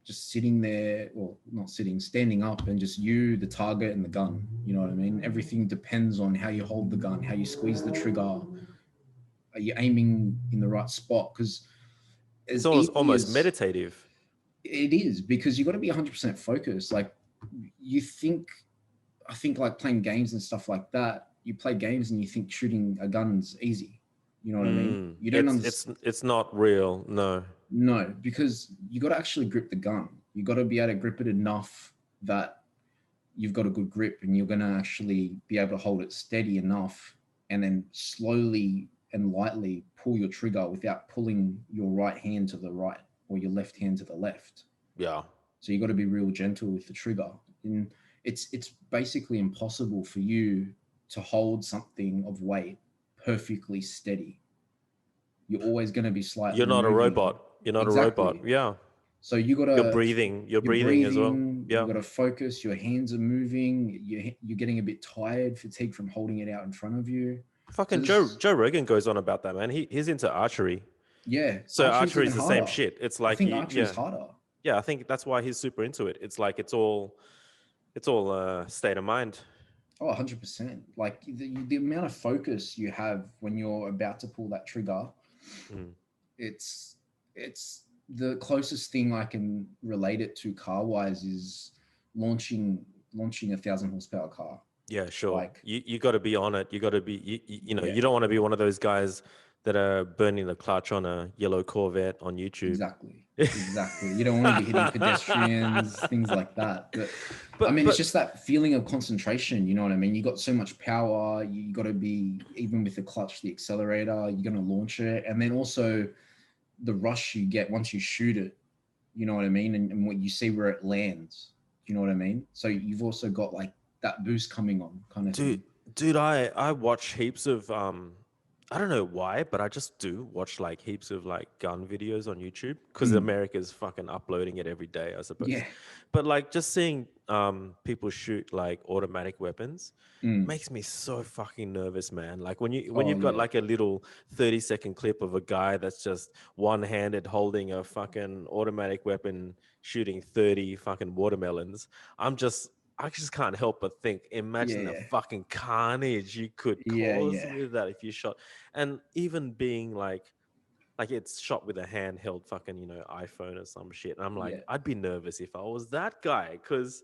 just sitting there, or not sitting, standing up, and just you, the target, and the gun. You know what I mean? Everything depends on how you hold the gun, how you squeeze the trigger. Are you aiming in the right spot? Because It's as easy almost as meditative. it is, because you got to be 100% focused. Like you think, I think like playing games and stuff like that. You play games and you think shooting a gun's easy. You know what I mean? Mm. You don't It's understand. it's it's not real. No. No, because you got to actually grip the gun. You got to be able to grip it enough that you've got a good grip, and you're going to actually be able to hold it steady enough, and then slowly and lightly pull your trigger without pulling your right hand to the right or your left hand to the left. Yeah. So you got to be real gentle with the trigger. And it's basically impossible for you to hold something of weight perfectly steady. You're always going to be slightly You're not a moving. robot. You're not a robot. Exactly. Yeah. So you You're gotta, breathing. You're you're breathing as well. breathing. You Yeah. gotta focus. Your hands are moving. You're getting a bit tired, fatigued from holding it out in front of you. So Fucking Joe this, Joe Rogan goes on about that, man. He's into archery. yeah, So archery's archery even is the same harder. shit. It's I like think you, archery's yeah, harder. yeah. I think that's why he's super into it. It's like it's all state of mind. Oh, 100%. Like the amount of focus you have when you're about to pull that trigger, Mm. it's the closest thing I can relate it to car wise is launching launching 1,000 horsepower car. Yeah, sure. Like, You got to be on it. You got to be. yeah, You don't want to be one of those guys that are burning the clutch on a yellow Corvette on YouTube. exactly. Exactly. You don't want to be hitting pedestrians, things like that. But I but mean, it's but just that feeling of concentration. You know what I mean? You got so much power. You got to be, even with the clutch, the accelerator, you're going to launch it. And then also the rush you get once you shoot it, you know what I mean? And what you see where it lands, you know what I mean? So you've also got like that boost coming on kind of dude, thing. I watch heaps of I don't know why, but I just do watch like heaps of like gun videos on YouTube because Mm, America's fucking uploading it every day, I suppose. yeah. But like just seeing people shoot like automatic weapons Mm. makes me so fucking nervous, man. Like when Oh, you've got yeah. like a little 30-second clip of a guy that's just one-handed holding a fucking automatic weapon shooting 30 fucking watermelons. I just can't help but think, imagine the Yeah. fucking carnage you could Yeah. cause Yeah. with that if you shot. And even being like it's shot with a handheld fucking, iPhone or some shit. And I'm like, Yeah. I'd be nervous if I was that guy because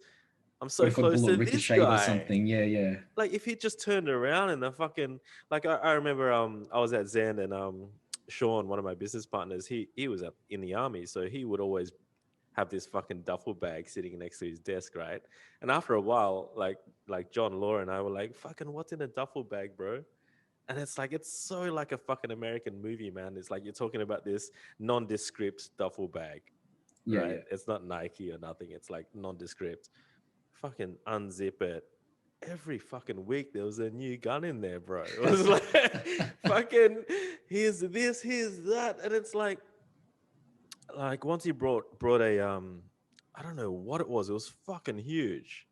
I'm What so if a close bullet to this ricocheted or guy. something? Yeah. Yeah. Like if he just turned around and the fucking like I remember I was at Zen and Sean, one of my business partners, he was in the army, so he would always have this fucking duffel bag sitting next to his desk, right? And after a while, like John, Laura, and I were like, "Fucking, what's in a duffel bag, bro?" And it's like it's so like a fucking American movie, man. It's like you're talking about this nondescript duffel bag, Yeah. right? Yeah. It's not Nike or nothing. It's like nondescript. Fucking unzip it. Every fucking week there was a new gun in there, bro. It was like fucking here's this, here's that, and it's like once he brought a I don't know what it was. It was fucking huge.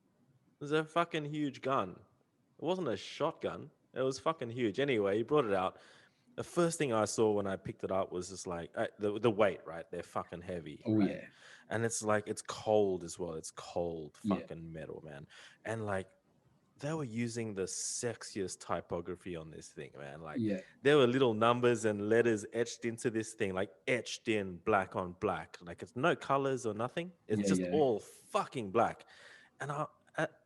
It was a fucking huge gun. It wasn't a shotgun. It was fucking huge. Anyway, he brought it out. The first thing I saw when I picked it up was just like the weight, right? They're fucking heavy, Oh right? yeah, And it's like it's cold as well. It's cold yeah, fucking metal, man. And like they were using the sexiest typography on this thing, man. Like yeah, there were little numbers and letters etched into this thing, like etched in black on black. Like it's no colors or nothing. It's yeah, just yeah. all fucking black. And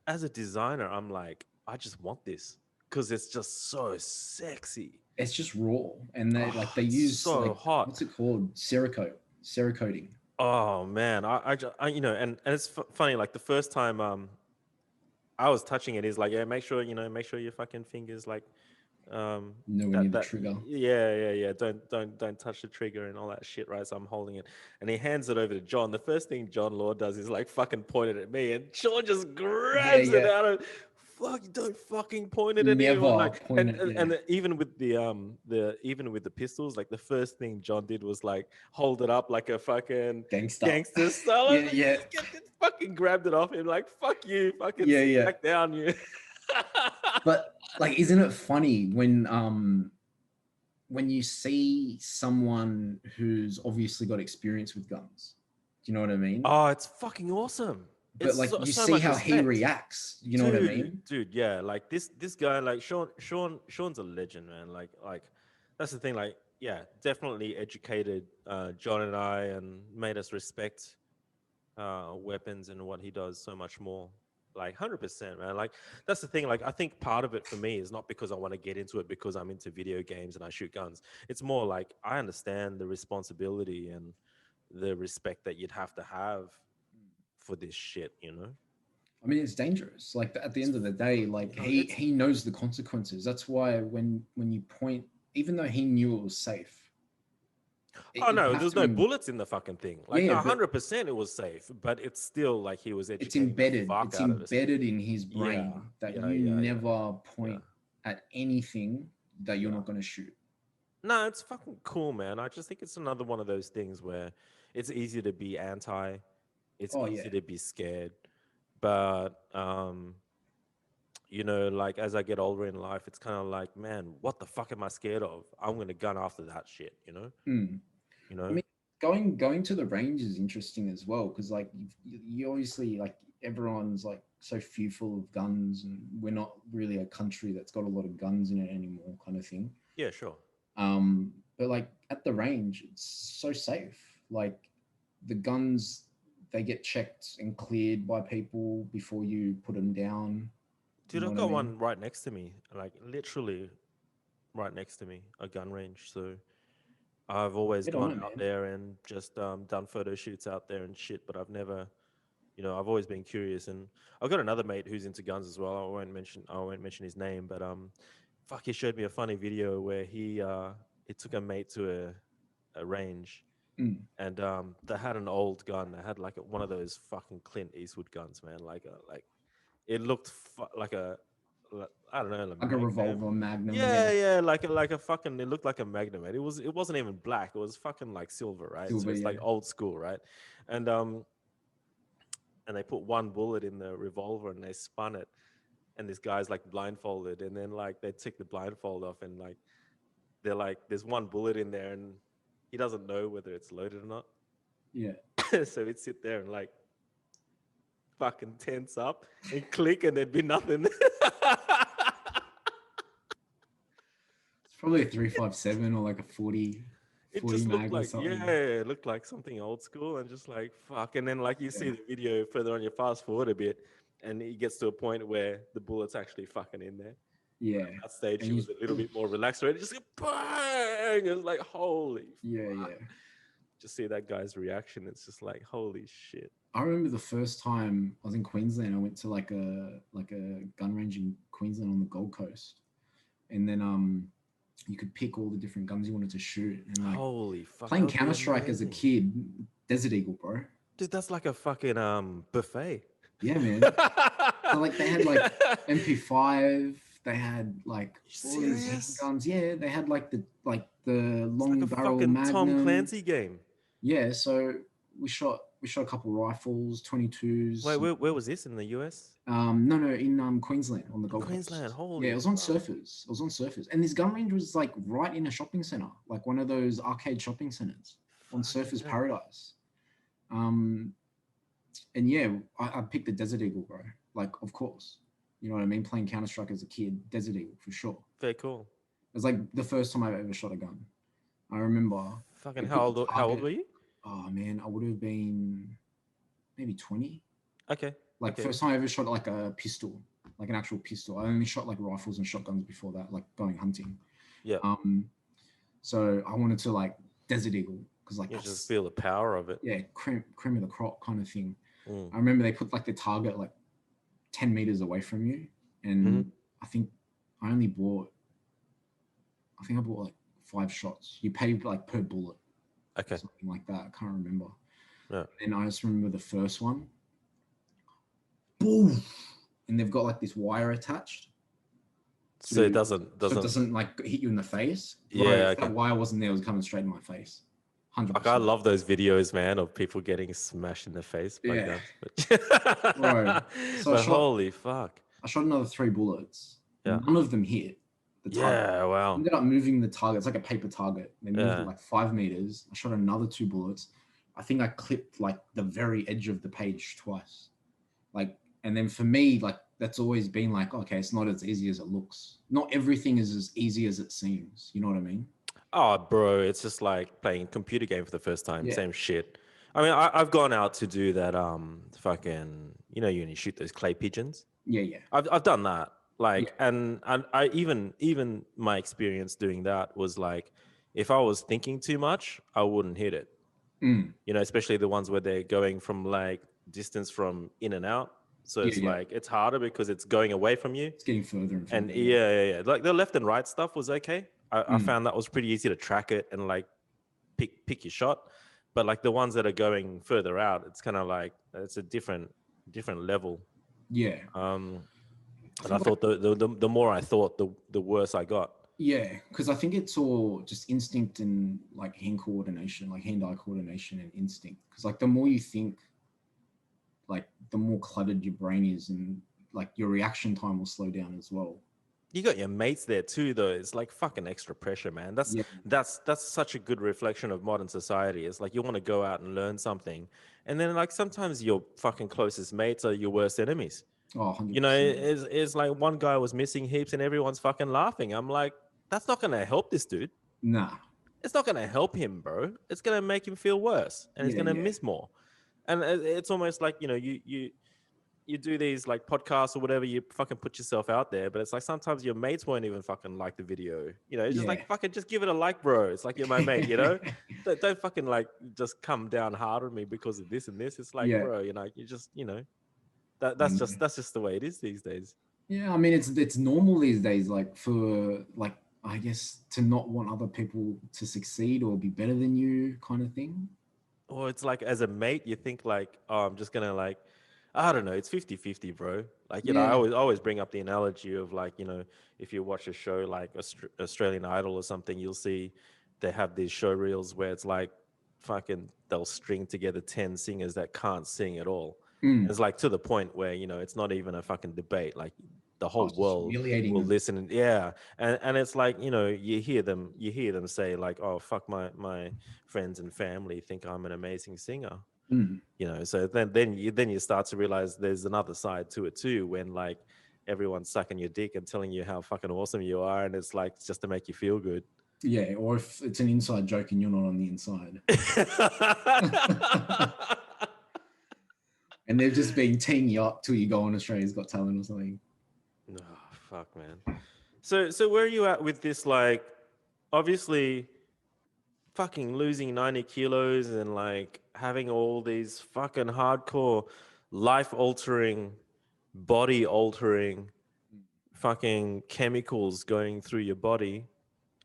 as a designer, I'm like, I just want this because it's just so sexy. It's just raw, and Oh, they it's use so like hot. what's it called? Cerakoting. Oh man, you know, and it's funny. Like the first time I was touching it, he's like, yeah, make sure make sure your fucking fingers like um Nowhere near that the that trigger. yeah, don't touch the trigger and all that shit, right? So I'm holding it, and he hands it over to John. The first thing John Law does is like fucking point it at me, and Sean just Yeah, grabs it yeah. out of. Fuck! Don't fucking point it at anyone. Never Like, point it. Yeah, even with the even with the pistols, like the first thing John did was like hold it up like a fucking gangster. gangster style. I was Yeah, like, yeah, just get this fucking grabbed it off him. Like, fuck you, fucking yeah, sit yeah. back down, you. But like, isn't it funny when you see someone who's obviously got experience with guns? Do you know what I mean? Oh, it's fucking awesome. But It's like, so, you so see much how he respect. reacts. You know what I Dude, mean? dude, yeah, like this guy, like Sean's a legend, man. Like that's the thing. Like, yeah, definitely educated John and I, and made us respect weapons and what he does so much more. Like 100%, man. Like that's the thing. Like I think part of it for me is not because I want to get into it because I'm into video games and I shoot guns. It's more like I understand the responsibility and the respect that you'd have for this shit. You know, I mean, it's dangerous. Like at the it's end of the day, like it's he knows the consequences. That's why when you point, even though he knew it was safe, oh you no, have there's to. no bullets in the fucking thing. Yeah, Like yeah, a but 100% it was safe, but it's still like he was it's educating the embedded. fuck It's out of us. embedded in his Yeah, brain that yeah, you yeah, yeah, never yeah, point at anything that you're yeah. not going to shoot. No, it's fucking cool, man. I just think it's another one of those things where it's easy to be anti, it's Oh easy yeah, to be scared, but like as I get older in life, it's kind of like, man, what the fuck am I scared of? I'm gonna gun after that shit, you know? mm. You I know? mean, going to the range is interesting as well because like you obviously like everyone's like so fearful of guns, and we're not really a country that's got a lot of guns in it anymore, kind of thing. Yeah, sure. But like at the range, it's so safe. Like the guns, they get checked and cleared by people before you put them down. You Dude, know I've what I got mean? one right next to me, like literally right next to me, a gun range. So I've always Get on gone it, out man. there and just done photo shoots out there and shit, but I've never, I've always been curious. And I've got another mate who's into guns as well. I won't mention his name, but fuck, he showed me a funny video where he took a mate to a range, Mm. and they had an old gun. They had like one of those fucking Clint Eastwood guns, man. Like it looked like I don't know, a Like a Magnum. revolver, magnum, Yeah, yeah, yeah, like a fucking. It looked like a Magnum. Man. It wasn't even black. It was fucking like silver, right? So silver, it's like yeah, old school, right? And and they put one bullet in the revolver and they spun it, and this guy's like blindfolded, and then like they take the blindfold off, and like they're like, there's one bullet in there, and he doesn't know whether it's loaded or not. yeah. So he'd sit there and like fucking tense up and click, and there'd be nothing. It's probably a 357 or like a It 40 just looked mag or like, yeah, something. it looked like something old school, and just like fuck. And then like you see Yeah, the video further on, you fast forward a bit, and he gets to a point where the bullet's actually fucking in there. yeah. At that stage, And he you, was a little bit more relaxed. Right? It just bang. It was like holy yeah, fuck. yeah. Just see that guy's reaction. It's just like holy shit. I remember the first time I was in Queensland. I went to like a gun range in Queensland on the Gold Coast, and then you could pick all the different guns you wanted to shoot. And like Holy fuck, that playing would be Counter Strike as a amazing. kid, Desert Eagle, bro. Dude, that's like a fucking buffet. Yeah, man. So like they had like MP5, they had like You all these serious? handguns. Yeah, they had like the It's like long a barrel fucking Tom Magnum. Clancy game. Yeah, so we shot. We shot a couple rifles, 22s. Wait, where was this in the US? No, in Queensland on the In Gold Queensland. Coast. Yeah, Holy it was on fuck. surfers. It was on surfers, and this gun range was like right in a shopping center, like one of those arcade shopping centers on Fucking Surfers hell. Paradise. Um, and yeah, I picked the Desert Eagle, bro. Like, of course, you know what I mean. Playing Counter Strike as a kid, Desert Eagle for sure. Very cool. It was like the first time I've ever shot a gun. I remember Fucking we put the how old target. were you? Oh man, I would have been maybe 20. Okay. Like Okay. first time I ever shot like a pistol, like an actual pistol. I only shot like rifles and shotguns before that, like going hunting. Yeah. Um, so I wanted to like Desert Eagle because like You just that's feel the power of it. yeah, cream of the crop kind of thing. Mm. I remember they put like the target like 10 meters away from you, Hmm. and I think I only bought, I think I bought like 5 shots. You pay like per bullet, or Okay. something like that. I can't remember. Yeah. And I just remember the first one, boom, and they've got like this wire attached, So it to so it doesn't. doesn't like hit you in the face, bro. Yeah. If that Okay. wire wasn't there, it was coming straight in my face, hundred Like I percent. love those videos, man, of people getting smashed in the face by Yeah, guns. But, bro. So but holy fuck. I shot another 3 bullets. Yeah. None of them hit the target. Yeah. Wow. Ended up moving the target. It's like a paper target. They moved it Yeah. like 5 meters. I shot another 2 bullets. I think I clipped like the very edge of the page twice. Like, and then for me, like that's always been like, okay, it's not as easy as it looks. Not everything is as easy as it seems. You know what I mean? Oh, bro, it's just like playing a computer game for the first time. Yeah. Same shit. I mean, I've gone out to do that. Fucking, you know, you shoot those clay pigeons. Yeah. Yeah. I've done that. Yeah. Like, and I even my experience doing that was like, if I was thinking too much, I wouldn't hit it. Mm. You know, especially the ones where they're going from like distance from in and out. So Yeah. it's Yeah. like it's harder because it's going away from you. It's getting further and And further. yeah. Like the left and right stuff was okay. I Mm. found that was pretty easy to track it and like pick your shot. But like the ones that are going further out, it's kind of like it's a different level. Yeah. And I thought the more I thought, the worse I got. Yeah, because I think it's all just instinct and like hand coordination, like hand-eye coordination and instinct. Because like the more you think, like the more cluttered your brain is, and like your reaction time will slow down as well. You got your mates there too, though. It's like fucking extra pressure, man. That's Yeah. that's such a good reflection of modern society. It's like you want to go out and learn something, and then like sometimes your fucking closest mates are your worst enemies. Oh, You know, 100%. it's like one guy was missing heaps, and everyone's fucking laughing. I'm like, that's not gonna help this dude. Nah. It's not gonna help him, bro. It's gonna make him feel worse, and he's Yeah, gonna yeah. miss more. And it's almost like, you know, you do these like podcasts or whatever, you fucking put yourself out there, but it's like sometimes your mates won't even fucking like the video. You know, it's just Yeah. like fucking just give it a like, bro. It's like you're my mate, you know? Don't fucking like just come down hard on me because of this and this. It's like, Yeah. bro, you know, you just, you know, I know. that's just the way it is these days. Yeah, I mean it's normal these days, like for like I guess to not want other people to succeed or be better than you kind of thing. Or it's like as a mate, you think like, oh, I'm just gonna like, I don't know, it's 50-50, bro. Like, you know, I Yeah. always bring up the analogy of like, you know, if you watch a show like Australian Idol or something, you'll see they have these show reels where it's like fucking they'll string together 10 singers that can't sing at all. Mm. It's like to the point where, you know, it's not even a fucking debate. Like the Oh, whole it's just world humiliating will them. listen. And yeah. And it's like, you know, you hear them say like, oh, fuck, my friends and family think I'm an amazing singer. Mm. You know, so then you start to realize there's another side to it too, when like everyone's sucking your dick and telling you how fucking awesome you are, and it's like just to make you feel good. Yeah, or if it's an inside joke and you're not on the inside. And they've just been teeing you up till you go on Australia's Got Talent or something. Oh, fuck, man. So where are you at with this? Like, obviously, fucking losing 90 kilos and like having all these fucking hardcore, life altering, body altering, fucking chemicals going through your body,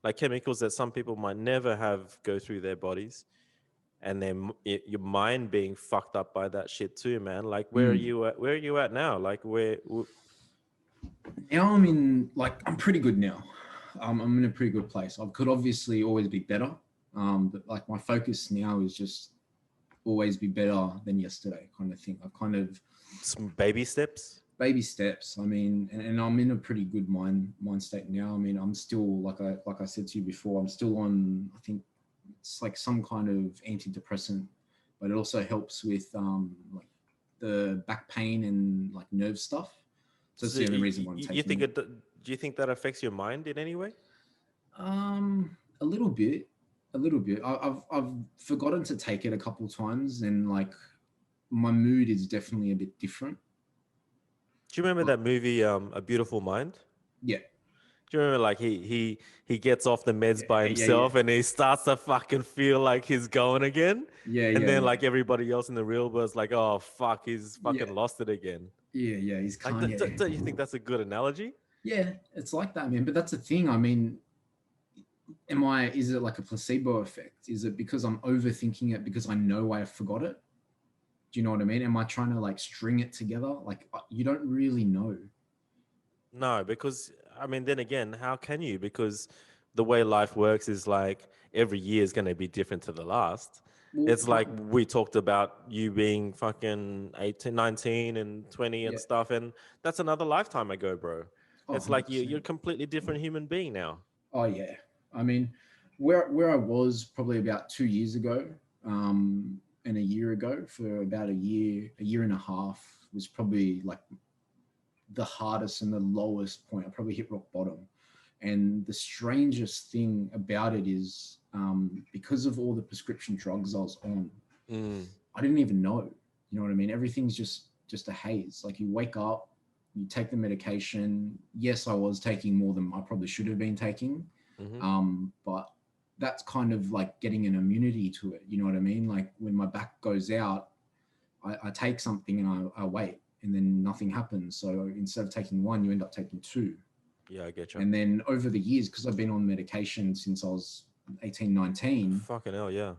like chemicals that some people might never have go through their bodies, and then your mind being fucked up by that shit too, man. Like, where are you at? Where are you at now? Like, Now I'm in, like, I'm pretty good now. I'm in a pretty good place. I could obviously always be better. But like my focus now is just always be better than yesterday, kind of thing. I've kind of Some baby steps. baby steps. I mean, and I'm in a pretty good mind state now. I mean, I'm still like I said to you before, I'm still on. I think it's like some kind of antidepressant, but it also helps with like the back pain and like nerve stuff. So that's So the only reason why I'm you taking think it. it? Do you think that affects your mind in any way? A little bit, a little bit. I've forgotten to take it a couple times, and like my mood is definitely a bit different. Do you remember But that movie, A Beautiful Mind? yeah, Do you remember like he gets off the meds by yeah, yeah, himself and he starts to fucking feel like he's going again, yeah, and yeah, then yeah, like everybody else in the real world's like, oh fuck, he's yeah, fucking lost it again. yeah, yeah. He's Like, Kanye. don't you think that's a good analogy? Yeah, it's like that, man. But that's the thing. I mean, am I? Is it like a placebo effect? Is it because I'm overthinking it because I know I forgot it? Do you know what I mean? Am I trying to like string it together? Like you don't really know. No, because I mean, then again, how can you? Because the way life works is like every year is going to be different to the last. Well, It's like we talked about you being fucking 18, 19 and 20 yeah. and stuff, and that's another lifetime ago, bro. Oh, It's like you're 100%. a completely different human being now. Oh yeah. I mean, where I was probably about 2 years ago, and a year ago for about a year and a half was probably like the hardest and the lowest point. I probably hit rock bottom. And the strangest thing about it is because of all the prescription drugs I was on, Mm, I didn't even know. You know what I mean? Everything's just a haze. Like you wake up, you take the medication. Yes, I was taking more than I probably should have been taking, hmm. but that's kind of like getting an immunity to it. You know what I mean? Like when my back goes out, I take something and I wait, and then nothing happens. So instead of taking one, you end up taking two. Yeah, I get you. And then over the years, because I've been on medication since I was 18, 19, Fucking hell, yeah.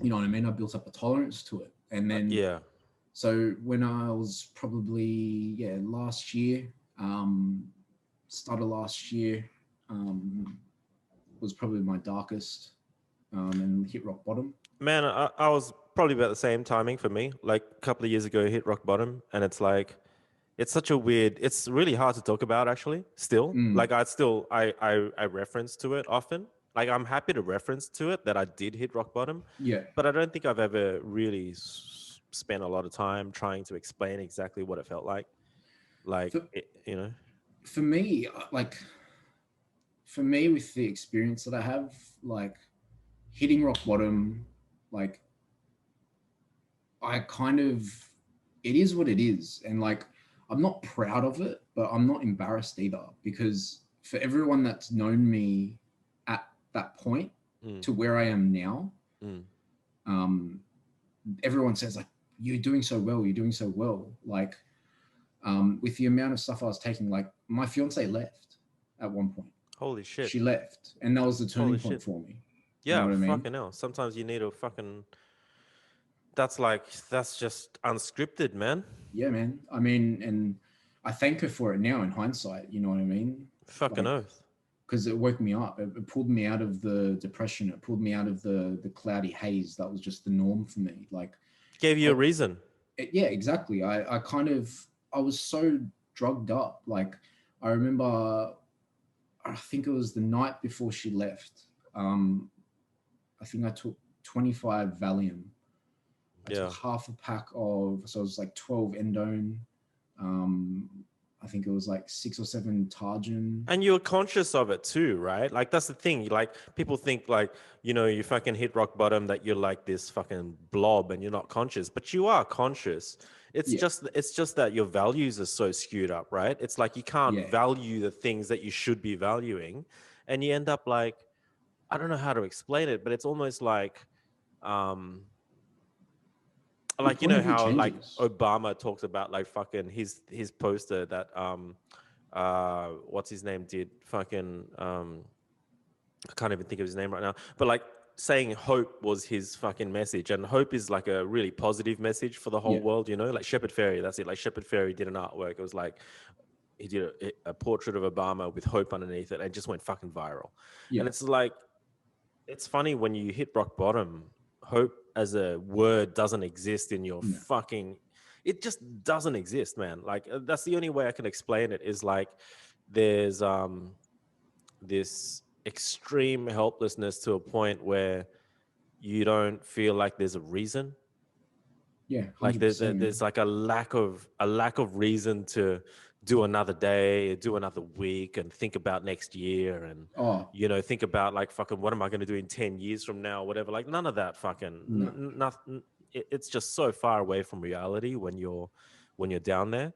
you know what I mean? I built up a tolerance to it. And then, Yeah. so when I was probably, yeah, last year, um, started last year, um, was probably my darkest and hit rock bottom. Man, I was probably about the same timing for me. Like a couple of years ago, hit rock bottom, and it's like it's such a weird. It's really hard to talk about actually. Still, Mm, like I reference to it often. Like I'm happy to reference to it that I did hit rock bottom, yeah. but I don't think I've ever really spent a lot of time trying to explain exactly what it felt like. Like For, you know, for me, like, for me, with the experience that I have, like, hitting rock bottom, like, I kind of, it is what it is. And like, I'm not proud of it, but I'm not embarrassed either because for everyone that's known me at that point mm, to where I am now, mm, um, everyone says like, you're doing so well, you're doing so well. Like, with the amount of stuff I was taking, like my fiance left at one point. holy shit, She left, and that was the turning holy point shit. for me. You know Yeah, what I mean? fucking hell. Sometimes you need a fucking. That's like that's just unscripted, man. Yeah, man. I mean, and I thank her for it now in hindsight. You know what I mean? Fucking Like, oath. because it woke me up. It pulled me out of the depression. It pulled me out of the cloudy haze that was just the norm for me. Like, Gave you a I, reason. yeah, exactly. I kind of I was so drugged up. Like, I remember, I think it was the night before she left. Um, I think I took 25 Valium. I took Yeah. half a pack of, so it was like 12 Endone. Um, I think it was like 6 or 7 Tarjan. And you're conscious of it too, right? Like that's the thing. Like people think like, you fucking hit rock bottom that you're like this fucking blob and you're not conscious, but you are conscious. Yeah, It's just that your values are so skewed up, right? It's like you can't yeah. value the things that you should be valuing, and you end up like I don't know how to explain it, but it's almost um Your like point of view how like changes. Obama talks about like fucking his poster that what's his name did fucking I can't even think of his name right now, but like saying hope was his fucking message, and hope is like a really positive message for the whole Yeah, world, like Shepherd Ferry, that's it. Like Shepherd Ferry did an artwork, it was like he did a portrait of Obama with hope underneath it and it just went fucking viral. yeah, And it's like it's funny when you hit rock bottom, hope as a word doesn't exist in your No. fucking, it just doesn't exist, man. Like that's the only way I can explain it, is like there's this extreme helplessness to a point where you don't feel like there's a reason. Yeah, Like 100%, there's man. like a lack of reason to do another day, do another week, and think about next year, and Oh, think about like fucking what am I going to do in 10 years from now, whatever. Like none of that fucking no. nothing. It's just so far away from reality when you're down there.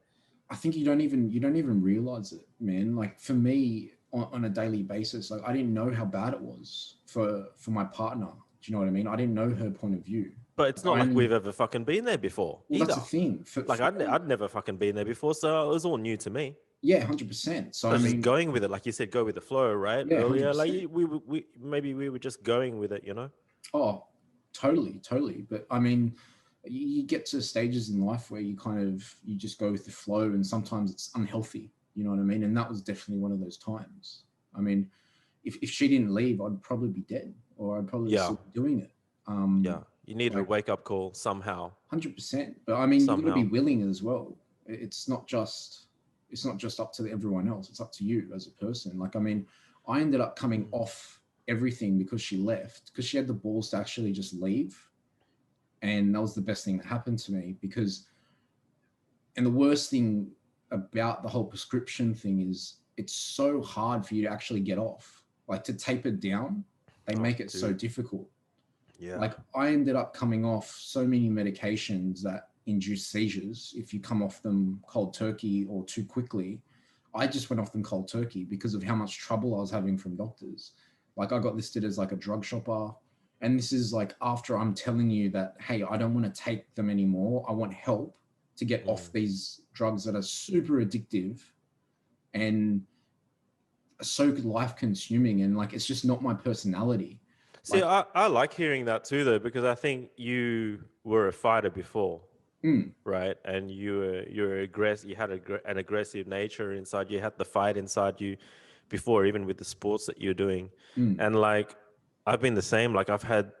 I think you don't even realize it, man. Like for me, on a daily basis, like I didn't know how bad it was for my partner. Do you know what I mean? I didn't know her point of view. But it's Like not I like only, we've ever fucking been there before well, that's either. the thing. Like I'd never fucking been there before, so it was all new to me. Yeah, 100%. So So I I was just mean, going with it, like you said, go with the flow, right? yeah, hundred Earlier, like percent. we maybe we were just going with it, Oh, totally, totally. But I mean, you get to stages in life where you just go with the flow, and sometimes it's unhealthy. You know what I mean? And that was definitely one of those times. I mean, if she didn't leave, I'd probably be dead, or I'd probably Yeah, still be doing it. yeah. You needed a Like wake up call somehow, 100%. But I mean, you got to be somehow. willing as well. It's not just up to everyone else. It's up to you as a person. Like I mean, I ended up coming Mm. off everything because she left, because she had the balls to actually just leave, and that was the best thing that happened to me. Because and the worst thing about the whole prescription thing is it's so hard for you to actually get off. Like to taper down, they Oh, make it so dude. difficult. Yeah. Like I ended up coming off so many medications that induce seizures if you come off them cold turkey or too quickly. I just went off them cold turkey because of how much trouble I was having from doctors. Like I got listed as like a drug shopper. And this is like after I'm telling you that, hey, I don't want to take them anymore. I want help to get off Mm. these drugs that are super addictive and so life consuming. And like, it's just not my personality. See, Like, I like hearing that too, though, because I think you were a fighter before, mm, right? And you're aggressive. You had an aggressive nature inside you. Had the fight inside you before, even with the sports that you're doing. mm, And like, I've been the same. Like, I've had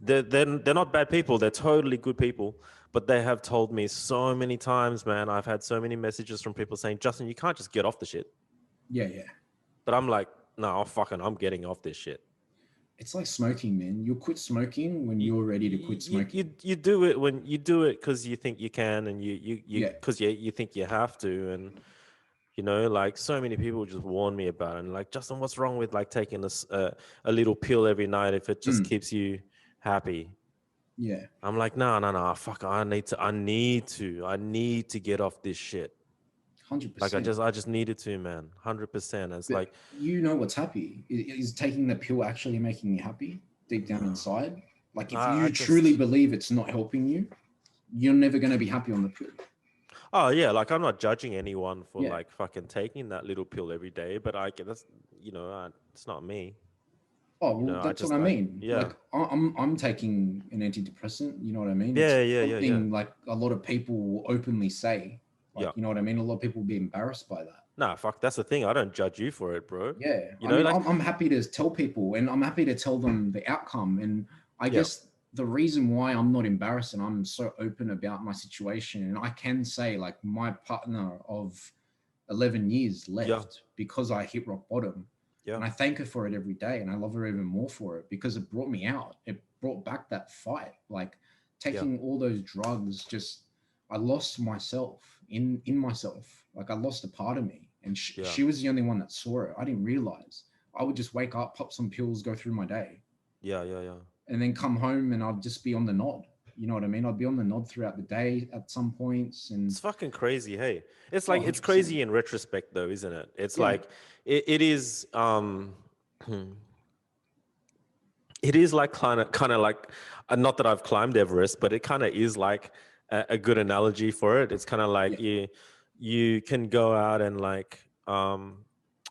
they're not bad people. They're totally good people. But they have told me so many times, man. I've had so many messages from people saying, Justin, you can't just get off the shit. yeah, yeah. But I'm like, no, I'm getting off this shit. It's like smoking, man. You'll quit smoking when you're ready to quit smoking. You do it when you do it because you think you can, and you Yeah. because you think you have to, and like so many people just warn me about it, and like, Justin, what's wrong with like taking a little pill every night if it just Mm, keeps you happy? yeah. I'm like, no, no, no, fuck, I need to get off this shit. Like, I 100%. just I just needed to, man. 100%. It's But like, you know what's happy? Is taking the pill actually making you happy deep down no, inside? Like, if I you truly just believe it's not helping you, you're never going to be happy on the pill. Oh yeah, like I'm not judging anyone for Yeah. like fucking taking that little pill every day, but I get that's it's not me. Oh, well, I that's what just I I mean. yeah. Like, I'm taking an antidepressant. You know what I mean? It's Yeah, yeah, yeah, yeah. something like a lot of people will openly say. Like, Yeah. you know what I mean? A lot of people will be embarrassed by that. Nah, fuck, that's the thing. I don't judge you for it, bro. Yeah, You I know, mean, like I'm happy to tell people, and I'm happy to tell them the outcome. And I yeah. guess the reason why I'm not embarrassed and I'm so open about my situation, and I can say, like, my partner of 11 years Yeah. left because I hit rock bottom, Yeah. and I thank her for it every day, and I love her even more for it because it brought me out. It brought back that fight. Like Yeah. taking all those drugs, just I lost myself in myself. Like I lost a part of me, and Yeah. she was the only one that saw it. I didn't realize. I would just wake up, pop some pills, go through my day, Yeah, yeah, yeah. and then come home, and I'd just be on the nod. You know what I mean? I'd be on the nod throughout the day at some points, and It's fucking crazy, hey. It's oh, like it's 100%. crazy in retrospect though, isn't it? It's Yeah, like it is it is like kind of like not that I've climbed Everest, but it kind of is like a good analogy for it. It's kind of yeah, like you can go out and like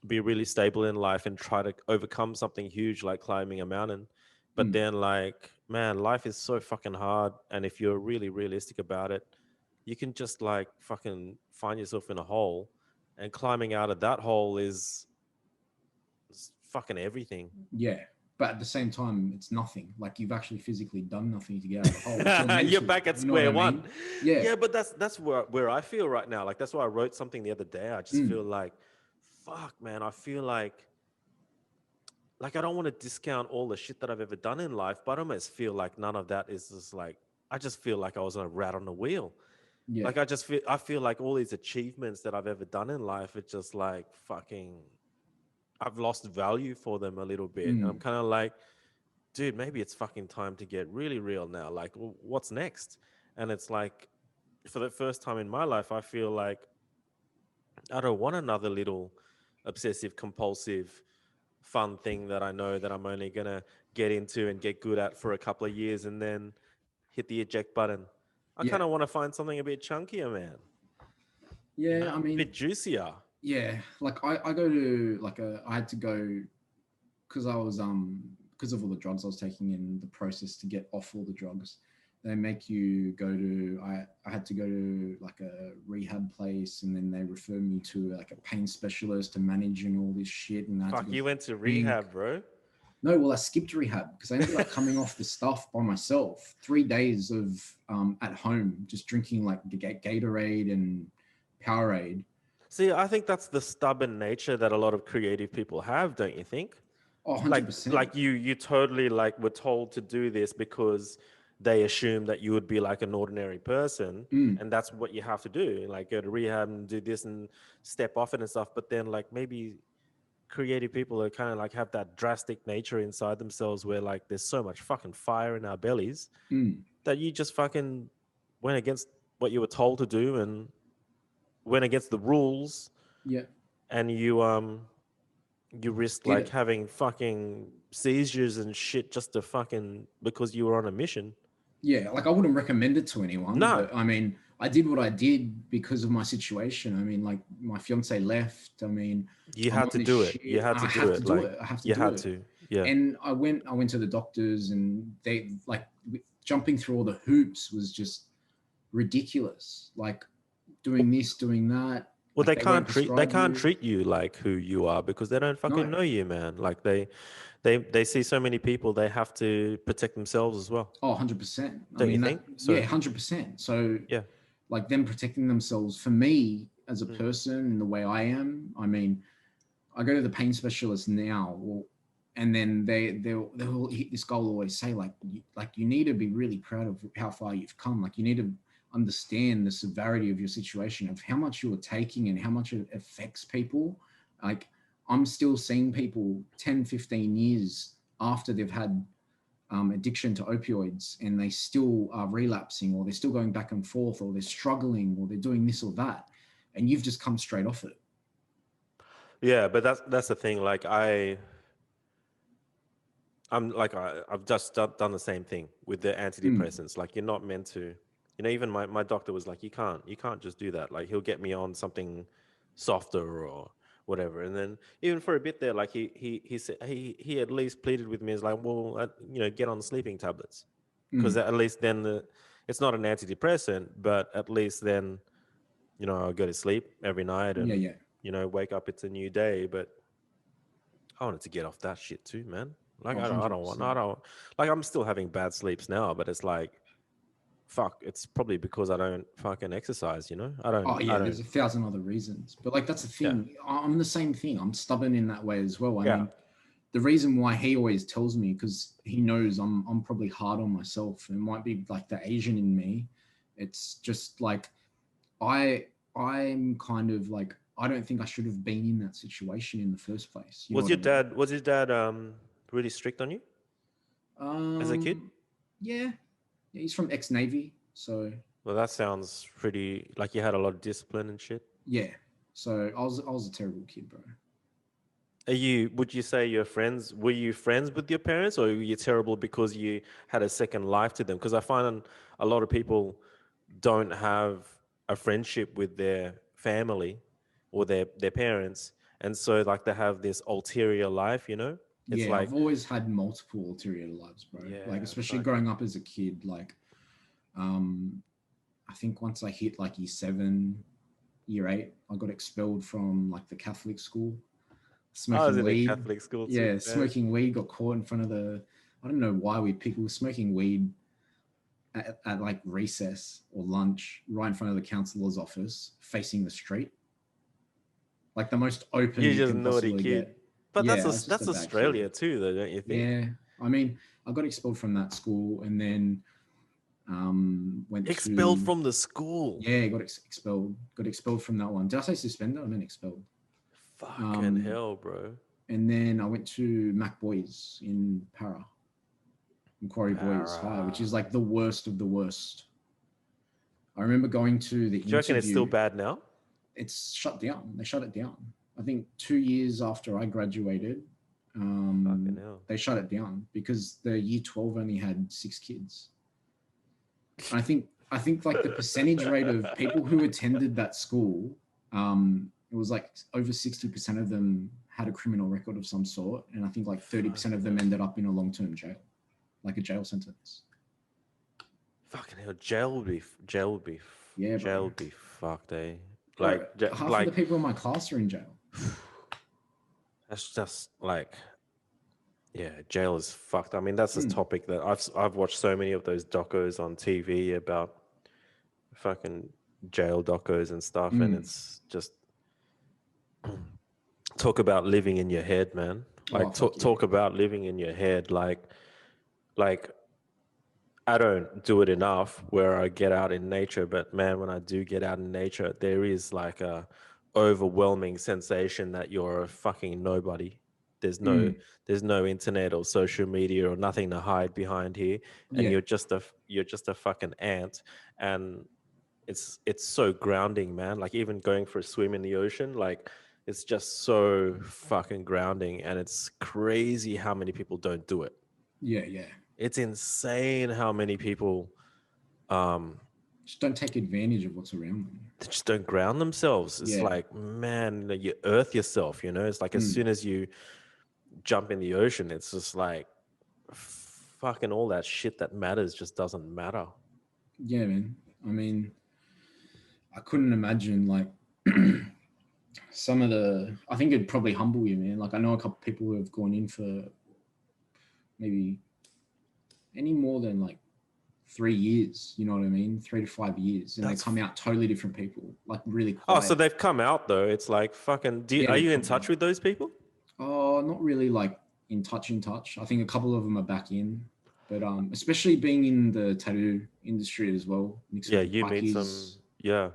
be really stable in life and try to overcome something huge like climbing a mountain. But mm, then like, man, life is so fucking hard, and if you're really realistic about it, you can just like fucking find yourself in a hole, and climbing out of that hole is fucking everything. yeah. but at the same time, it's nothing. Like you've actually physically done nothing to get out of the hole. It's all You're mental. back at You know what I square one. mean? Yeah. Yeah, but that's where I feel right now. Like that's why I wrote something the other day. I just Mm. feel like, fuck, man. I feel like I don't want to discount all the shit that I've ever done in life, but I almost feel like none of that is just like I just feel like I was a rat on the wheel. Yeah. Like I feel like all these achievements that I've ever done in life, it's just like fucking I've lost value for them a little bit. And I'm Mm. kind of like, dude, maybe it's fucking time to get really real now. Like, what's next? And it's like, for the first time in my life, I feel like I don't want another little obsessive compulsive fun thing that I know that I'm only gonna get into and get good at for a couple of years and then hit the eject button. I Yeah. kind of want to find something a bit chunkier, man. Yeah. I A mean, bit juicier. yeah. Like I go to like I had to go because I was because of all the drugs I was taking in the process to get off all the drugs. They make you go to I had to go to like a rehab place and then they refer me to like a pain specialist to manage and all this shit and I had to Fuck, go you went to think. rehab, bro. No, well I skipped rehab because I ended up coming off the stuff by myself. 3 days of at home just drinking like Gatorade and Powerade. See, I think that's the stubborn nature that a lot of creative people have, don't you think? Oh, Like 100%. like you totally like were told to do this because they assume that you would be like an ordinary person Mm, and that's what you have to do, like go to rehab and do this and step off it and stuff. But then like maybe creative people are kind of like have that drastic nature inside themselves where like there's so much fucking fire in our bellies mm, that you just fucking went against what you were told to do and went against the rules yeah, and you risked did like it. having fucking seizures and shit just to fucking because you were on a mission. Yeah, like I wouldn't recommend it to anyone, No, but I mean, I did what I did because of my situation. I mean, like my fiance left. I mean, you I'm had on to this do it. You shit. had I to do have to it. do Like it. I have to you do had it. to. Yeah. And I went to the doctors, and they like jumping through all the hoops was just ridiculous. Like Well, doing this, doing that. well, Like they they won't can't treat they prescribe can't you. treat you like who you are because they don't fucking No. know you, man. Like they see so many people, they have to protect themselves as well. Oh, 100%. I Don't you mean that. think? Yeah, So 100%. So yeah. like them protecting themselves for me as a Mm. person and the way I am. I mean, I go to the pain specialist now, and then they'll this guy will always say like you need to be really proud of how far you've come. Like you need to understand the severity of your situation, of how much you are taking and how much it affects people. Like I'm still seeing people 10, 15 years after they've had addiction to opioids and they still are relapsing or they're still going back and forth or they're struggling or they're doing this or that. And you've just come straight off it. Yeah, but that's the thing. Like I'm like I've just done the same thing with the Mm, antidepressants. Like you're not meant to, even my doctor was like, you can't just do that. Like he'll get me on something softer or whatever. And then even for a bit there, like he said he at least pleaded with me as like, well, get on the sleeping tablets because mm. at least then it's not an antidepressant, but at least then I'll go to sleep every night Yeah, and yeah. wake up, it's a new day. But I wanted to get off that shit too, man. Like Oh, I 100%. don't like I'm still having bad sleeps now, but it's like fuck, it's probably because I don't fucking exercise, Oh, I yeah, don't there's a thousand other reasons. But like, that's the yeah. thing. I'm the same thing. I'm stubborn in that way as well. I Yeah. mean, the reason why he always tells me, because he knows I'm probably hard on myself. It might be like the Asian in me. It's just like, I, I'm kind of like, I don't think I should have been in that situation in the first place. You know Was what your I mean? dad was his dad really strict on you as a kid? Yeah. Yeah, he's from ex-Navy. So Well, that sounds pretty like you had a lot of discipline and shit. yeah. So I was a terrible kid, bro. Would you say were you friends with your parents or were you terrible because you had a second life to them? Because I find a lot of people don't have a friendship with their family or their parents, and so like they have this ulterior life. It's Yeah, like, I've always had multiple ulterior lives, bro. Like yeah, especially fucking growing up as a kid, like um I think once I hit like year 7, year 8, I got expelled from like the Catholic school. I was smoking in a weed. Catholic school too, Yeah, man. smoking weed. Got caught in front of the. I don't know why we were smoking weed at like recess or lunch, right in front of the counselor's office, facing the street, like the most open You're you just a can naughty possibly kid. get. But Yeah, I was just a that's bad kid. Australia too, though, don't you think? Yeah, I mean, I got expelled from that school, and then went Expelled to from the school. yeah, got expelled. Got expelled from that one. Did I say suspended? I meant expelled. Fucking Um, hell, bro. and then I went to Mac Boys in Macquarie Boys High, which Para. is like the worst of the worst. I remember going to the Do you reckon it's still interview. bad now? It's shut down. They shut it down. I think 2 years after I graduated, Fucking hell. they shut it down because the year 12 only had 6 kids. And I think like the percentage rate of people who attended that school, it was like over 60% of them had a criminal record of some sort, and I think like 30% of them ended up in a long-term jail, like a jail sentence. Fucking hell. Yeah, Jail bro. would be fucked, eh? Bro, Like, half of the like people in my class are in jail. that's just like, yeah, jail is fucked. I mean, that's a Mm, topic that I've watched so many of those docos on TV about fucking jail docos and stuff, and mm. it's just talk about living in your head, man. Oh, Like fuck yeah. talk about living in your head. Like I don't do it enough where I get out in nature, but man, when I do get out in nature, there is like a overwhelming sensation that you're a fucking nobody. There's no Mm, there's no internet or social media or nothing to hide behind here, and yeah. you're just a fucking ant, and it's so grounding, man. Like even going for a swim in the ocean, like it's just so fucking grounding, and it's crazy how many people don't do it. Yeah, yeah. It's insane how many people um Just don't take advantage of what's around them. they just don't ground themselves. It's Yeah. like, man, you earth yourself, you know? It's like as Mm, soon as you jump in the ocean, it's just like fucking all that shit that matters just doesn't matter. yeah, man. I mean, I couldn't imagine like some of the. I think it'd probably humble you, man. Like I know a couple people who have gone in for maybe any more than like 3 years. You know what I mean? 3 to 5 years, and they That's come out totally different people. Like really oh, so quiet. they've come out though. It's like fucking Yeah, are they've you in come touch out. with those people? Oh, not really like in touch. In touch. I think a couple of them are back in, but especially being in the tattoo industry as well, mixed Yeah, with the you meet some bikies. yeah.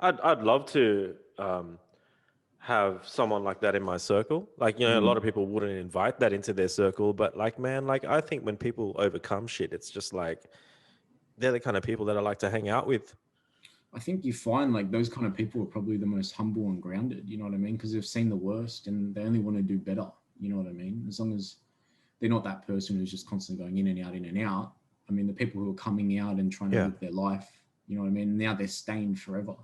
I'd love to have someone like that in my circle. Like, you know, a lot Mm. of people wouldn't invite that into their circle, but like, man, like I think when people overcome shit, it's just like they're the kind of people that I like to hang out with. I think you find like those kind of people are probably the most humble and grounded. You know what I mean? Because they've seen the worst and they only want to do better. You know what I mean? As long as they're not that person who's just constantly going in and out, in and out. I mean, the people who are coming out and trying to Yeah. live their life. You know what I mean? Now they're stained forever.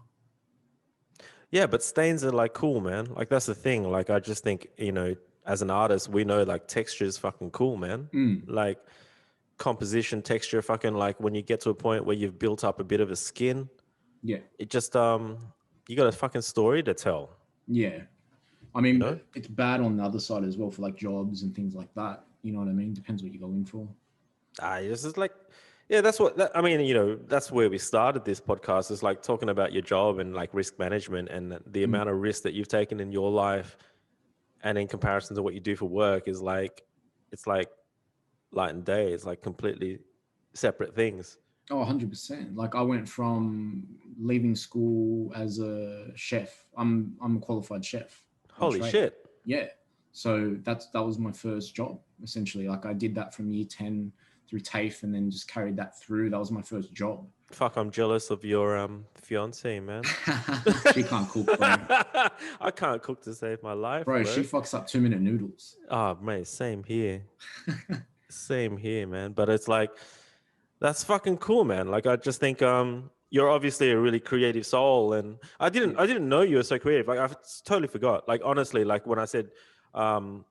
Yeah, but stains are like cool, man. Like that's the thing. Like I just think, you know, as an artist, we know like texture is fucking cool, man. Mm. Like composition, texture, fucking like when you get to a point where you've built up a bit of a skin, Yeah. it just you got a fucking story to tell, Yeah. I you mean, know? but it's bad on the other side as well for like jobs and things like that. You know what I mean? Depends what you're going for. This is like, yeah, that's what I mean. You know, that's where we started this podcast. Is like talking about your job and like risk management and the Mm. amount of risk that you've taken in your life, and in comparison to what you do for work is like, it's like light and day. It's like completely separate things. Oh, 100%. Like I went from leaving school as a chef. I'm a qualified chef by Holy trade. shit! Yeah. So that was my first job essentially. Like I did that from year 10 through TAFE and then just carried that through. That was my first job. Fuck, I'm jealous of your fiance, man. She can't cook, bro. I can't cook to save my life, Bro, she bro. fucks up 2 minute noodles. Oh, mate, same here. Same here, man. But it's like that's fucking cool, man. Like I just think you're obviously a really creative soul, and Yeah. I didn't know you were so creative. Like I totally forgot. Like honestly, like when I said um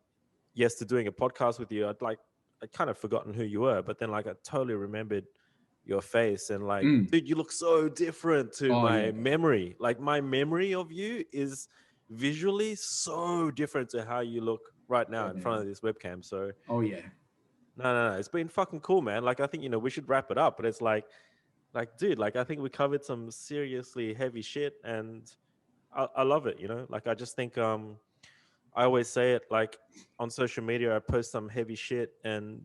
yes to doing a podcast with you, I'd kind of forgotten who you were, but then like I totally remembered your face, and like Mm. dude, you look so different to Oh yeah, my bro. memory. Like my memory of you is visually so different to how you look right now Oh in front man. of this webcam. So Oh yeah. no, it's been fucking cool, man. Like I think we should wrap it up, but it's like dude, like I think we covered some seriously heavy shit, and I love it. Like I just think I always say it like on social media, I post some heavy shit, and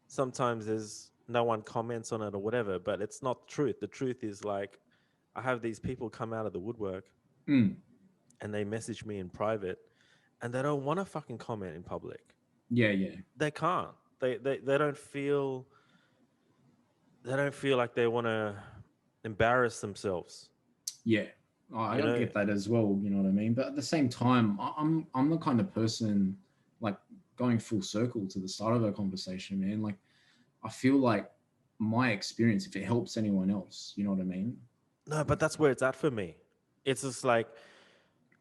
sometimes there's no one comments on it or whatever, but it's not the truth. The truth is like I have these people come out of the woodwork Mm. and they message me in private and they don't want to fucking comment in public. Yeah, yeah, They can't. They don't feel like they want to embarrass themselves. yeah. Oh, I You don't know, get that as well. You know what I mean? But at the same time, I'm the kind of person, like, going full circle to the start of our conversation, man. Like, I feel like my experience, if it helps anyone else, you know what I mean? no, but that's where it's at for me. It's just like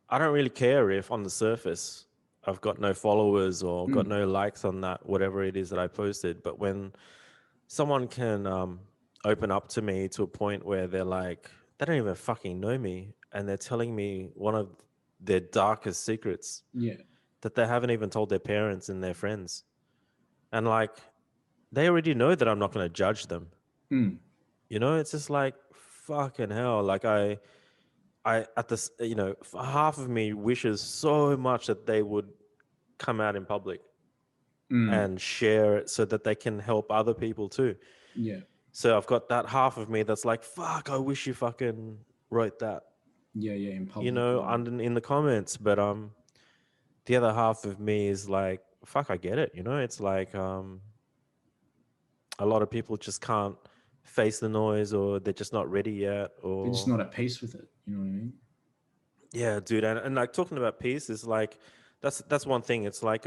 I don't really care if on the surface I've got no followers or got Mm. no likes on that whatever it is that I posted, but when someone can open up to me to a point where they're like, they don't even fucking know me, and they're telling me one of their darkest secrets Yeah. that they haven't even told their parents and their friends. And like, they already know that I'm not going to judge them. Mm. It's just like, fucking hell. Like, at this, half of me wishes so much that they would come out in public Mm. and share it so that they can help other people too. Yeah. So I've got that half of me that's like, fuck, I wish you fucking wrote that, Yeah. Yeah. In public. Yeah. under in the comments. But the other half of me is like, fuck, I get it. It's like a lot of people just can't face the noise, or they're just not ready yet, They're just or not at peace with it. You know what I mean? yeah, dude. And like talking about peace is like, that's one thing. It's like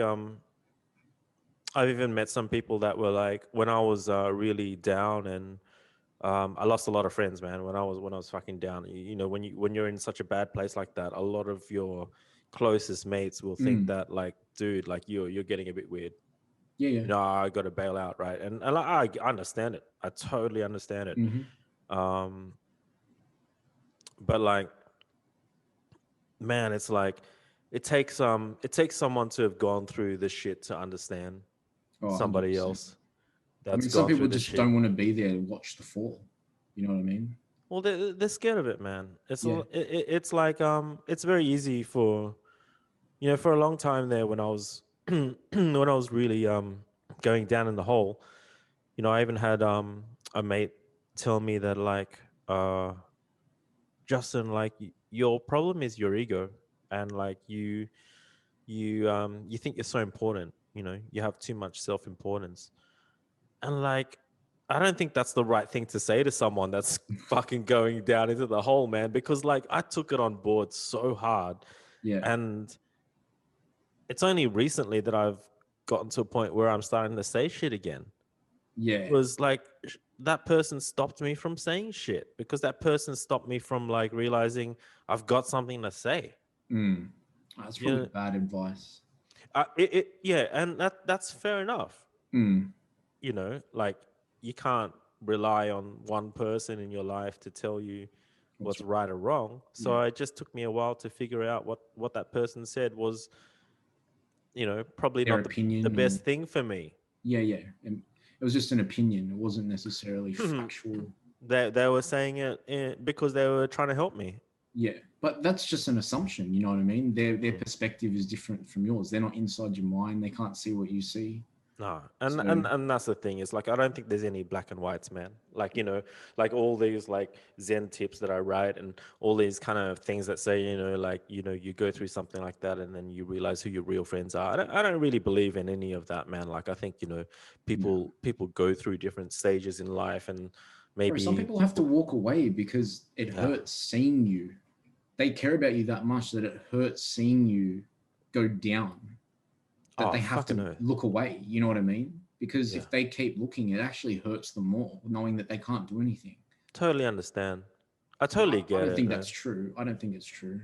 I've even met some people that were like, when I was really down, and I lost a lot of friends, man. When I was fucking down, when you're in such a bad place like that, a lot of your closest mates will think Mm. that like, dude, like you're getting a bit weird. Yeah. Yeah. I got to bail out, right? And like, I understand it. I totally understand it. Mm-hmm. Um, but like, man, it's like it takes someone to have gone through this shit to understand Oh, somebody 100%. else I that's mean, some gone people through this just shit. don't want to be there to watch the fall. You know what I mean? Well, they're scared of it, man. Yeah. It's like it's very easy for for a long time there when I was when I was really going down in the hole. I even had a mate tell me that like Justin, like your problem is your ego, and like you think you're so important. You have too much self importance, and like I don't think that's the right thing to say to someone that's fucking going down into the hole, man. Because like I took it on board so hard, Yeah. and it's only recently that I've gotten to a point where I'm starting to say shit again. Yeah. Was like that person stopped me from saying shit, because that person stopped me from like realizing I've got something to say. Mm. That's You probably know, bad advice. yeah, and that's fair enough. Mm. Like you can't rely on one person in your life to tell you What's what's right or wrong. Yeah. So it just took me a while to figure out what that person said was, probably Their not the opinion or best thing for me. yeah, yeah. And it was just an opinion. It wasn't necessarily factual. They were saying it because they were trying to help me. Yeah. But that's just an assumption, you know what I mean? Their Mm. perspective is different from yours. They're not inside your mind. They can't see what you see. No, and, So and and that's the thing. Is like I don't think there's any black and whites, man. Like like all these like Zen tips that I write, and all these kind of things that say, like you go through something like that, and then you realize who your real friends are. I don't really believe in any of that, man. Like I think no. people go through different stages in life, and Bro, some maybe people have to walk away because it yeah. hurts seeing you. They care about you that much that it hurts seeing you go down, that Oh they have fucking to no. look away. You know what I mean? Because Yeah, if they keep looking, it actually hurts them more, knowing that they can't do anything. totally understand. I So totally I get don't it, think that's man. true. I don't think it's true.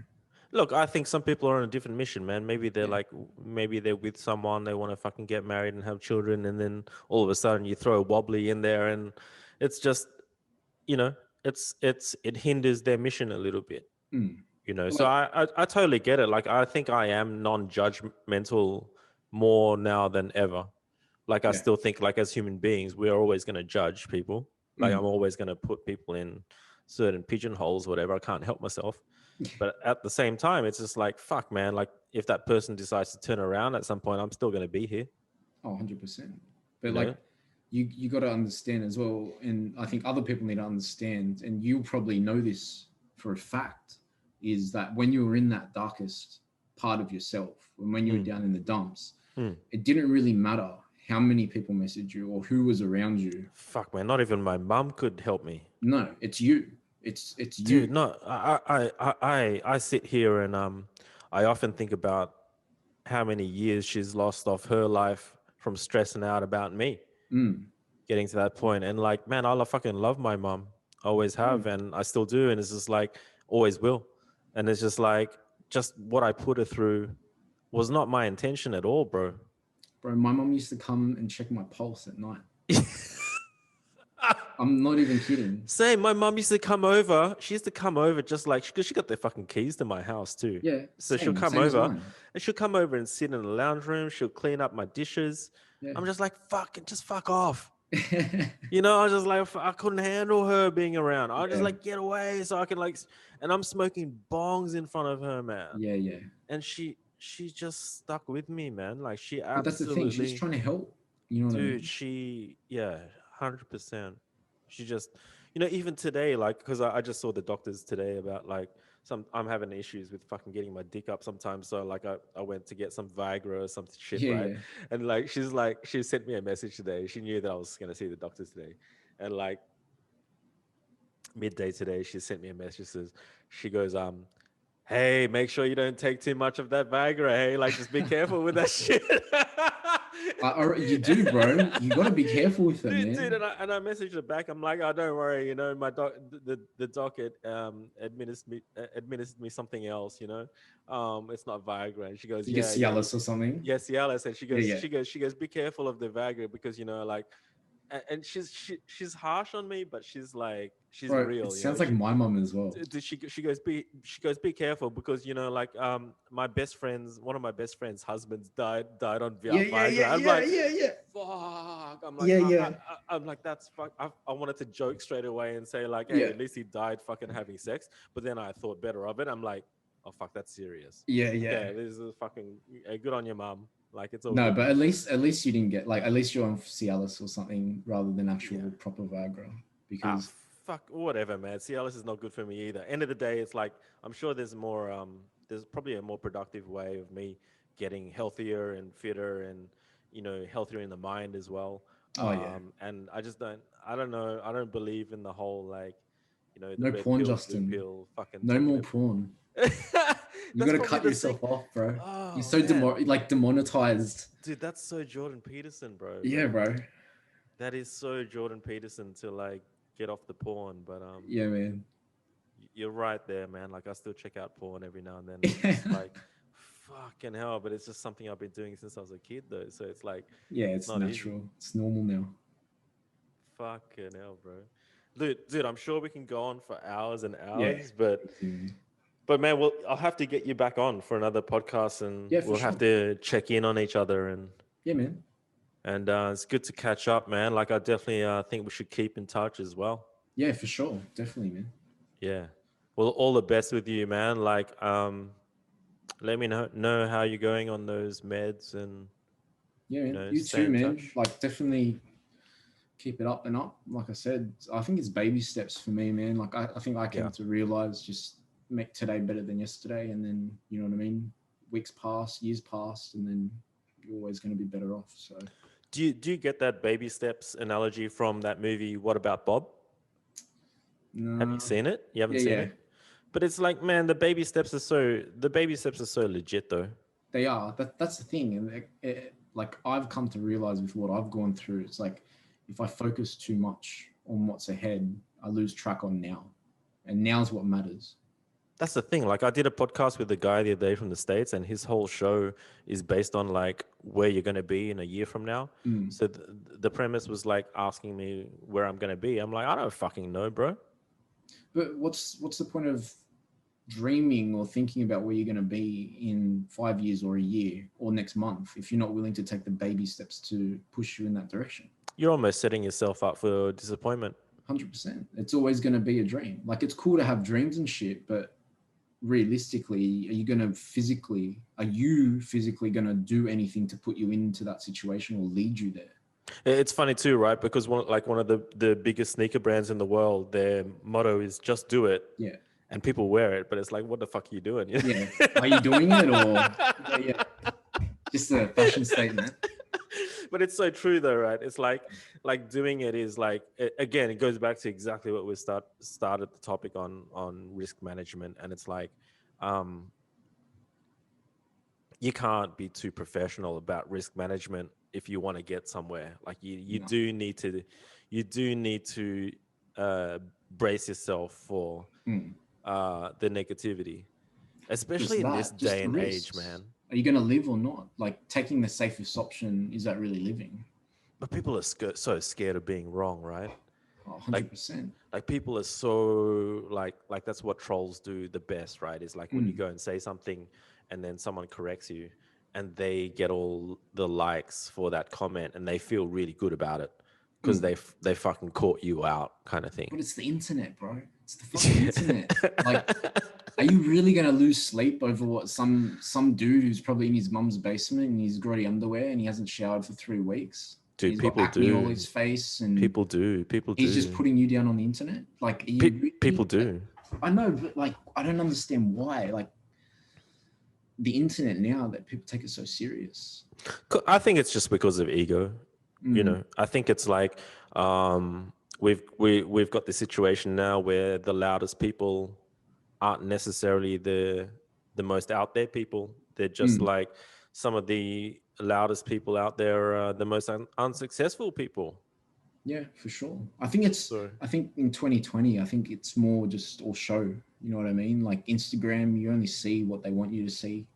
Look, I think some people are on a different mission, man. Maybe they're Yeah. like, maybe they're with someone, they want to fucking get married and have children, and then all of a sudden you throw a wobbly in there, and it's just, you know, it hinders their mission a little bit. Mm. You know, But so like, I totally get it. Like, I think I am non-judgmental more now than ever. Like, I yeah, still think, like, as human beings, we're always going to judge people. Like, I'm mm, always going to put people in certain pigeonholes, whatever. I can't help myself. But at the same time, it's just like, fuck, man. Like, if that person decides to turn around at some point, I'm still going to be here. oh, 100%. You But like, know? you got to understand as well, and I think other people need to understand, and you'll probably know this for a fact, is that when you were in that darkest part of yourself, and when you were Mm, down in the dumps, mm. it didn't really matter how many people messaged you or who was around you. Fuck, man. Not even my mum could help me. No, it's you. It's Dude, you. no, I sit here and I often think about how many years she's lost off her life from stressing out about me Mm, getting to that point. And like, man, fucking love my mom. Always have, mm. and I still do. And it's just like, always will. And it's just like, just what I put her through was not my intention at all, bro. Bro, my mom used to come and check my pulse at night. I'm not even kidding. Same. My mom used to come over. She used to come over just like, because she got the fucking keys to my house too. Yeah, So she'll come same as over mine. and she'll come over and sit in the lounge room. She'll clean up my dishes. Yeah. I'm just like, fucking, just fuck off. You know, I was just like, I couldn't handle her being around. I was just Yeah, like, get away so I can like, and I'm smoking bongs in front of her, man. yeah, yeah. And she just stuck with me, man. Like, she But that's the thing. She's absolutely, trying to help. You know what I dude, mean? yeah, 100%. She just, even today, like, because I just saw the doctors today about like I'm having issues with fucking getting my dick up sometimes. So like I went to get some Viagra or some shit, Yeah, right? yeah. And like she sent me a message today. She knew that I was gonna see the doctors today, and like midday today, she sent me a message. Says she goes, hey, make sure you don't take too much of that Viagra. Hey, like just be careful with that shit. You do, bro. You got to be careful with them, Dude, man. and I messaged her back. I'm like, oh, don't worry, my doc, the docket administered me something else, it's not Viagra. And she goes, You get yeah, yeah, Cialis or something. yes, Cialis. And Yeah, yeah, she goes, be careful of the Viagra because like, and she's harsh on me, but she's like, she's bro. It real, sounds like my mom as well. she goes be careful because like my best friend's one of my best friend's husbands died on Yeah, yeah, Viagra. yeah, I'm yeah, like, yeah, yeah, fuck. I'm like, yeah, yeah, I'm like, that's fuck. I wanted to joke straight away and say like, hey, yeah, at least he died fucking having sex. But then I thought better of it. I'm like, oh fuck, that's serious. yeah, yeah. Okay, this is fucking good on your mom. Like, it's all No, good, but man. at least you didn't get like at least you're on Cialis or something rather than Yeah. actual proper Viagra Ah, because fuck, whatever, man. Cialis is not good for me either. End of the day, it's like I'm sure there's probably a more productive way of me getting healthier and fitter and healthier in the mind as well. oh yeah, And I don't know, I don't believe in the whole like, the no red porn, pill, blue Justin. pill, fucking No taking more it. porn. You got That's to probably cut the sick. yourself off, bro. You're Oh so man, like demonetized. dude, that's so Jordan Peterson, bro. Yeah, Like, bro. that is so Jordan Peterson to like get off the porn, but Yeah, man. you're right there, man. Like, I still check out porn every now and then, and it's just like, fucking hell. But it's just something I've been doing since I was a kid, though. So it's like, Yeah, it's it's not easy. natural. It's normal now. Fucking hell, bro. Dude, I'm sure we can go on for hours and Yeah. hours, but Easy, man. man, I'll have to get you back on for another podcast, and Yeah, for we'll have sure. to check in on each other, Yeah, man. and it's good to catch up, man. Like, I definitely think we should keep in touch as well. Yeah, for sure. Definitely, man. Yeah. Well, all the best with you, man. Like, let me know how you're going on those meds, and Yeah, man. You stay too, in man. touch. Like, definitely keep it up and up. Like I said, I think it's baby steps for me, man. Like, I think I came Yeah. to realize just make today better than yesterday. And then, you know what I mean? Weeks pass, years pass, and then you're always going to be better off. So, Do you get that baby steps analogy from that movie What About Bob? Have you no. seen it? You haven't Yeah, seen yeah. it? But it's like, man, the baby steps are so legit though. They are. That's the thing. And like, I've come to realize with what I've gone through, it's like if I focus too much on what's ahead, I lose track on now. And now's what matters. That's the thing. Like, I did a podcast with a guy the other day from the States, and his whole show is based on like where you're going to be in a year from now. Mm. So the premise was like asking me where I'm going to be. I'm like, I don't fucking know, bro. But what's the point of dreaming or thinking about where you're going to be in 5 years or a year or next month if you're not willing to take the baby steps to push you in that direction. You're almost setting yourself up for disappointment. 100%. It's always going to be a dream. Like, it's cool to have dreams and shit, but realistically, are you physically going to do anything to put you into that situation or lead you there? It's funny too, right? Because one of the biggest sneaker brands in the world, their motto is "just do it," Yeah. and people wear it, but it's like, what the fuck are you doing? Yeah. Are you doing it, or yeah, just a fashion statement? But it's so true though, right? It's like doing it is like, again, it goes back to exactly what we started the topic on risk management, and it's like, um you can't be too professional about risk management if you want to get somewhere. Like you No. do need to, you do need to uh brace yourself for Mm. the negativity, especially Just in this that, just day the and age, risks. man. Are you going to live or not? Like, taking the safest option, is that really living? But people are so scared of being wrong, right? Oh, Like 100%. people are so like that's what trolls do the best, right? Is like when you Mm. go and say something and then someone corrects you and they get all the likes for that comment and they feel really good about it because Mm. they fucking caught you out, kind of thing. But it's the internet, bro. It's the fucking internet. Like, are you really gonna lose sleep over what some dude who's probably in his mum's basement and he's grotty underwear and he hasn't showered for 3 weeks and Dude, he's got people acne all do. his face and People do. People he's just do. putting you down on the internet? Like, are you People really, like? do. I know, but like, I don't understand why. Like, the internet now, that people take it so serious. I think it's just because of ego. You Mm, know, I think it's like, we've got the situation now where the loudest people aren't necessarily the most out there people. They're just mm. like some of the loudest people out there are the most unsuccessful people. Yeah, for sure. I think it's. So I think in 2020, I think it's more just all show. You know what I mean? Like Instagram, you only see what they want you to see.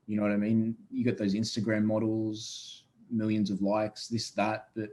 You know what I mean? You got those Instagram models, millions of likes, this, that, but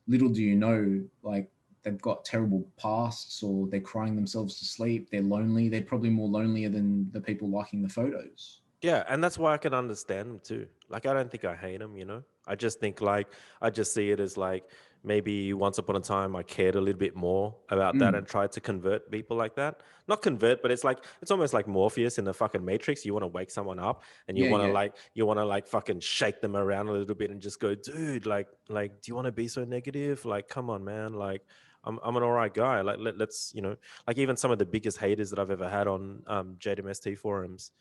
little do you know, like, they've got terrible pasts or they're crying themselves to sleep. They're lonely. They're probably more lonelier than the people liking the photos. yeah, and that's why I can understand them too. Like, I don't think I hate them, you know? I just think, like, I just see it as like maybe once upon a time I cared a little bit more about that Mm. and tried to convert people like that. Not convert, but it's like, it's almost like Morpheus in the fucking Matrix. You want to wake someone up and Yeah, yeah. you want to like fucking shake them around a little bit and just go, dude, like, do you want to be so negative? Like, come on, man. Like, I'm an all right guy. Like, let's, you know, like even some of the biggest haters that I've ever had on JDMST forums,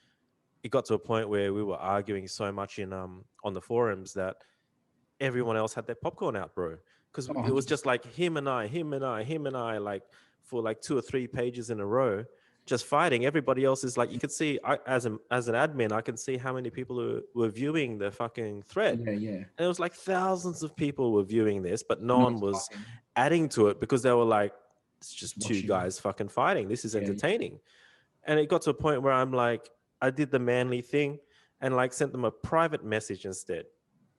it got to a point where we were arguing so much in on the forums that everyone else had their popcorn out, bro. Because Oh, it was just 100%. like him and I, him and I, him and I, like for like 2 or 3 pages in a row, just fighting. Everybody else is like, you could see, as an admin, I can see how many people were viewing the fucking thread, Yeah, yeah. and it was like thousands of people were viewing this, but no No one one's was talking, adding to it because they were like, it's just just two watching. guys fucking fighting. This is Yeah, yeah. entertaining. And it got to a point where I'm like, I did the manly thing and like sent them a private message instead,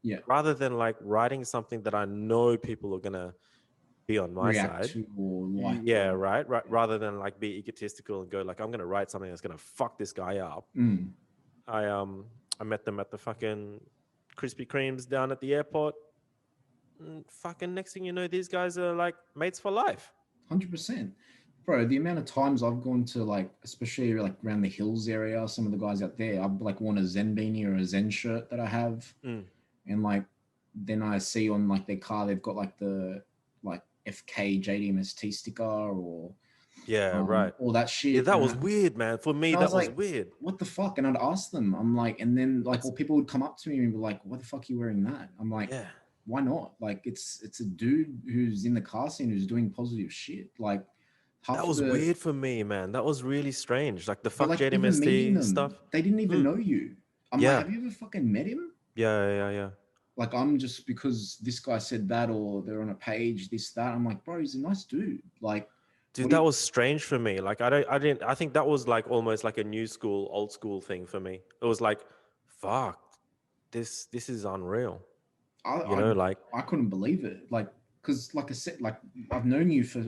Yeah. rather than like writing something that I know people are gonna be on my React side. to or like Yeah, or. right. Yeah. Rather than like be egotistical and go like, I'm gonna write something that's gonna fuck this guy up. Mm. I um I met them at the fucking Krispy Kremes down at the airport. And fucking next thing you know, these guys are like mates for life. 100%. Bro, the amount of times I've gone to, like, especially like around the hills area, some of the guys out there, I've like worn a Zen beanie or a Zen shirt that I have, Mm. and like then I see on like their car they've got like the like FK JDMST sticker or Yeah, right. all that Yeah, shit, that was weird, man. For me, and I that was was like, weird. what the fuck? And I'd ask them, I'm like, and then like, It's or people would come up to me and be like, what the fuck are you wearing that? I'm like, yeah. why not? Like, it's a dude who's in the car scene who's doing positive shit. Like, That half of was the, weird for me, man. That was really strange. Like the but fuck like, even meeting JDMST them, stuff. they didn't even Mm. know you. I'm like, Yeah. have you ever fucking met him? Yeah. Like, I'm just because this guy said that or they're on a page, this, that. I'm like, bro, he's a nice dude. Like, Dude, what do that you, was strange for me. Like I didn't I think that was like almost like a new school, old school thing for me. It was like, fuck, this is unreal. I, You I, know, like I couldn't believe it. Like, because like I said, like, I've known you for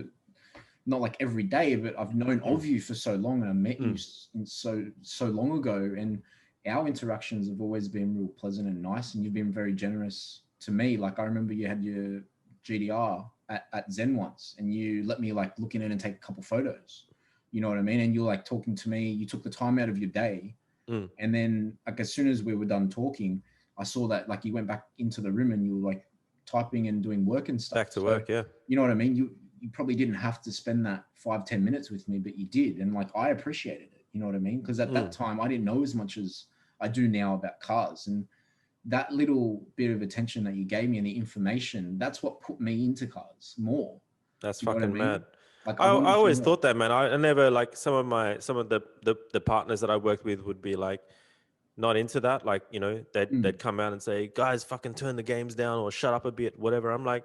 not like every day, but I've known Mm, of you for so long, and I met you mm, so long ago, and our interactions have always been real pleasant and nice, and you've been very generous to me. Like I remember you had your GDR at Zen once, and you let me like look in it and take a couple photos. You know what I mean? And you're like talking to me. You took the time out of your day, mm. and then like as soon as we were done talking, I saw that like you went back into the room and you were like typing and doing work and stuff. Back to So work, yeah. you know what I mean? You probably didn't have to spend that 5-10 minutes with me, but you did. And like I appreciated it. You know what I mean? Because at that Mm. time I didn't know as much as I do now about cars. And that little bit of attention that you gave me and the information, that's what put me into cars more. That's You know what I fucking mean? mad. Like I I wanted to always know. thought that, man. I never like some of the partners that I worked with would be like not into that. Like, you know, they'd Mm, come out and say, guys, fucking turn the games down or shut up a bit, whatever. I'm like,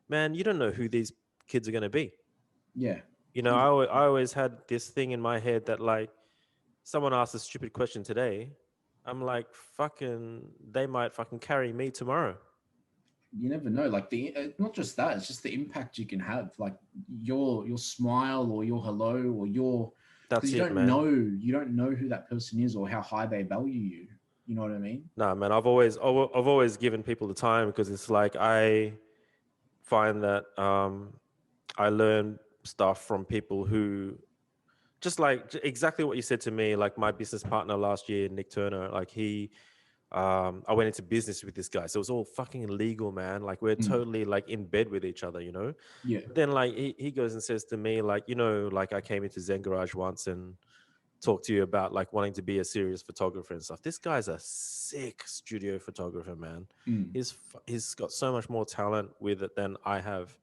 man, you don't know who these kids are gonna be. yeah. You know, 100. I always had this thing in my head that like someone asked a stupid question today. I'm like, fucking, they might fucking carry me tomorrow. You never know. Like the not just that, it's just the impact you can have. Like your smile or your hello or your because That's it, man. you don't know who that person is or how high they value you. You know what I mean? Nah, man, I've always given people the time because it's like I find that I learn stuff from people who just like exactly what you said to me. Like my business partner last year, Nick Turner, like I went into business with this guy, so it was all fucking illegal, man. Like we're Mm, totally like in bed with each other, you know. yeah, But then like he goes and says to me, like, you know, like I came into Zen Garage once and talked to you about like wanting to be a serious photographer and stuff. This guy's a sick studio photographer, man. mm, He's got so much more talent with it than I have,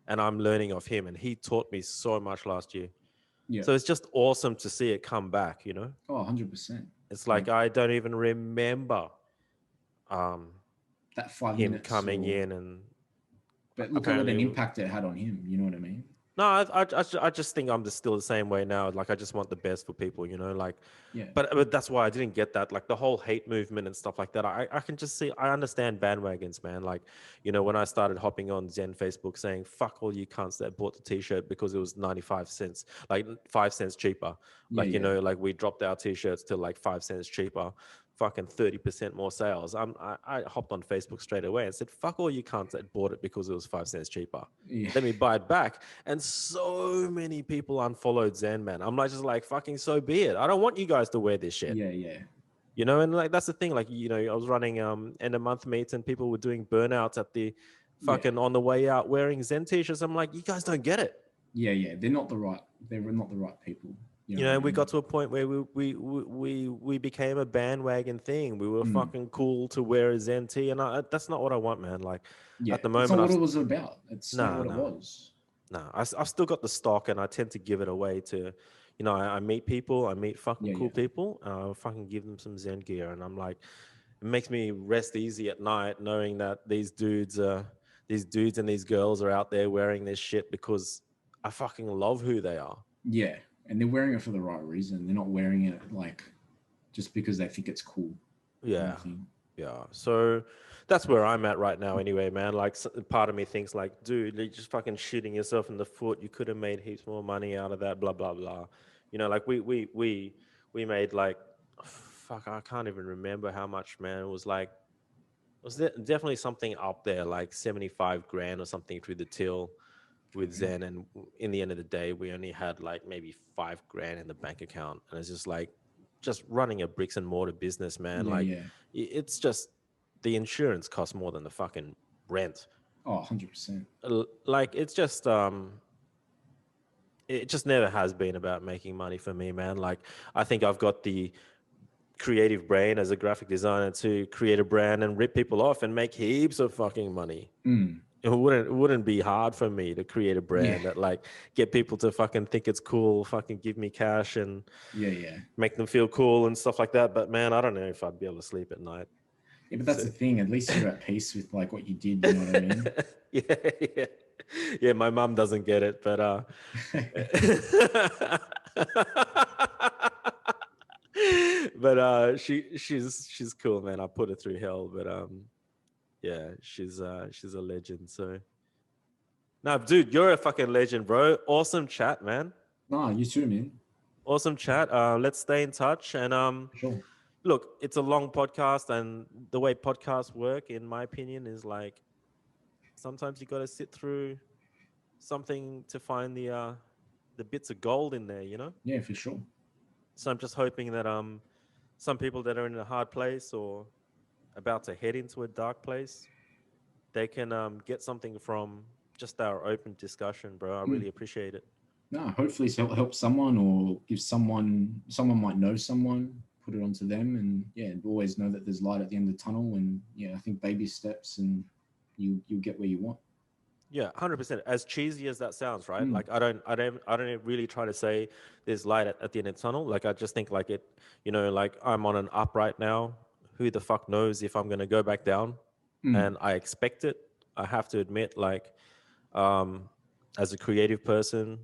and I'm learning of him. And he taught me so much last year. yeah. So it's just awesome to see it come back. You know, Oh, 100%. it's Like like I don't even remember um, that five him minutes coming or in and but look at what an apparently impact it had on him. You know what I mean? no, I just think I'm just still the same way now. Like I just want the best for people, you know. Like, Yeah. but that's why I didn't get that. Like the whole hate movement and stuff like that. I can just see. I understand bandwagons, man. Like, you know, when I started hopping on Zen Facebook saying "fuck all you cunts that bought the T-shirt because it was 95 cents, like 5 cents cheaper." Yeah, Like, you yeah. know, like we dropped our T-shirts to like 5 cents cheaper. Fucking 30% more sales. I hopped on Facebook straight away and said, "Fuck all you cunts that bought it because it was 5 cents cheaper. Yeah. Let me buy it back." And so many people unfollowed Zen, man. I'm like, just like, fucking so be it. I don't want you guys to wear this shit. Yeah, yeah. You know, and like that's the thing. Like, you know, I was running end of month meets and people were doing burnouts at the Yeah. fucking on the way out wearing Zen t-shirts. I'm like, you guys don't get it. Yeah, yeah. They're not the right people. You You know what know, I we mean? got to a point where we became a bandwagon thing. We were Mm, fucking cool to wear a Zen tee, and that's not what I want, man. Like yeah. at the It's not moment, what it was about. It's not nah, what it nah. was. No, I've still got the stock, and I tend to give it away to, you know, I meet people, I meet fucking Yeah, cool yeah. people, and I fucking give them some Zen gear, and I'm like, it makes me rest easy at night knowing that these dudes and these girls are out there wearing this shit because I fucking love who they are. Yeah. And they're wearing it for the right reason. They're not wearing it like just because they think it's cool, kind Yeah, of thing. yeah. So that's where I'm at right now, anyway, man. Like, part of me thinks like, dude, you're just fucking shooting yourself in the foot. You could have made heaps more money out of that. Blah blah blah. You know, like we made like, fuck, I can't even remember how much, man. It was like, definitely something up there, like 75 grand or something through the till with Okay. Zen. And in the end of the day, we only had like maybe 5 grand in the bank account. And it's just like, just running a bricks and mortar business, man. Yeah, Like, yeah. it's just the insurance costs more than the fucking rent. Oh, 100%. Like, it just never has been about making money for me, man. Like, I think I've got the creative brain as a graphic designer to create a brand and rip people off and make heaps of fucking money. Mm, It wouldn't be hard for me to create a yeah. brand that like get people to fucking think it's cool, fucking give me cash and Yeah, yeah. make them feel cool and stuff like that. But man, I don't know if I'd be able to sleep at night. Yeah, but that's So the thing. At least you're at peace with like what you did, you know what I mean? yeah, yeah, yeah. My mum doesn't get it, but but she's cool, man. I put her through hell, but yeah, she's a legend. So Nah, dude, you're a fucking legend, bro. Awesome chat, man. Nah, you too, man. Awesome chat. Let's stay in touch. And Sure. look, it's a long podcast, and the way podcasts work, in my opinion, is like sometimes you got to sit through something to find the bits of gold in there, you know. Yeah, for sure. So I'm just hoping that some people that are in a hard place or about to head into a dark place, they can get something from just our open discussion, bro. I Mm. really appreciate it. No, hopefully it's help someone or give someone might know someone, put it onto them, and yeah, always know that there's light at the end of the tunnel. And yeah, I think baby steps, and you'll get where you want. Yeah, 100%. As cheesy as that sounds, right? Mm. Like I don't really try to say there's light at the end of the tunnel. Like I just think like it, like I'm on an up right now. Who the fuck knows if I'm gonna go back down? Mm. And I expect it. I have to admit, like, um, as a creative person,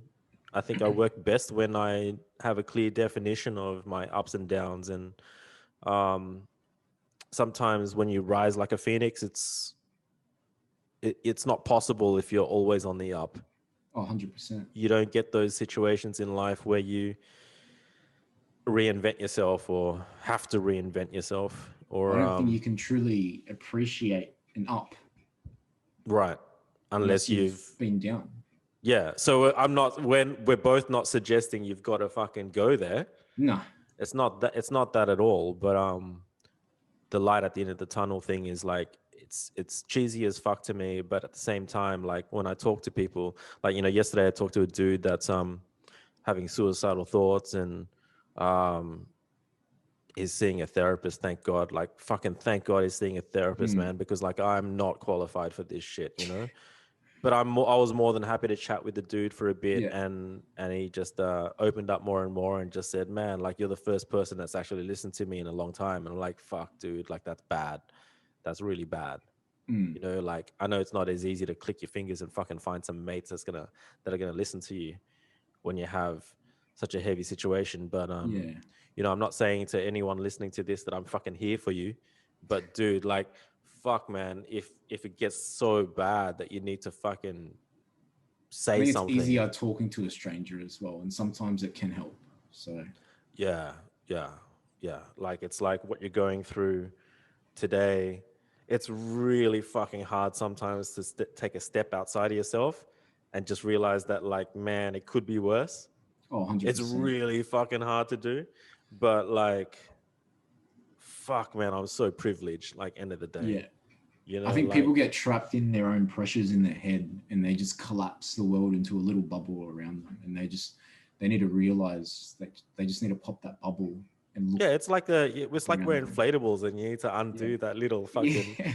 I think I work best when I have a clear definition of my ups and downs. And um, sometimes when you rise like a phoenix, it's not possible if you're always on the up. Oh, 100%. You don't get those situations in life where you reinvent yourself or have to reinvent yourself I or don't think you can truly appreciate an up right, unless unless you've you've been down. yeah. So I'm not when we're both not suggesting you've got to fucking go there. No. It's not that at all. But the light at the end of the tunnel thing is like it's cheesy as fuck to me, but at the same time, like when I talk to people, like yesterday I talked to a dude that's having suicidal thoughts and um is seeing a therapist. Thank God, like fucking thank God he's seeing a therapist, Mm. man, because like I'm not qualified for this shit. But I was more than happy to chat with the dude for a bit, Yeah. and he just opened up more and more and just said, "Man, like you're the first person that's actually listened to me in a long time." And I'm like, "Fuck, dude, like that's bad. That's really bad." Mm. Like I know it's not as easy to click your fingers and fucking find some mates that are gonna listen to you when you have such a heavy situation. But Yeah. I'm not saying to anyone listening to this that I'm fucking here for you. But dude, like, fuck, man, if it gets so bad that you need to fucking I say think it's something, easier talking to a stranger as well, and sometimes it can help. So, yeah, yeah, yeah. Like it's like what you're going through today. It's really fucking hard sometimes to take a step outside of yourself and just realize that, like, man, it could be worse. oh, It's 100%. really fucking hard to do, but like, fuck, man, I'm so privileged. Like, end of the day, Yeah. I think like, people get trapped in their own pressures in their head, and they just collapse the world into a little bubble around them, and they need to realize that they just need to pop that bubble and look yeah, it's like around we're them. inflatables, and you need to Yeah. undo that little fucking. Yeah.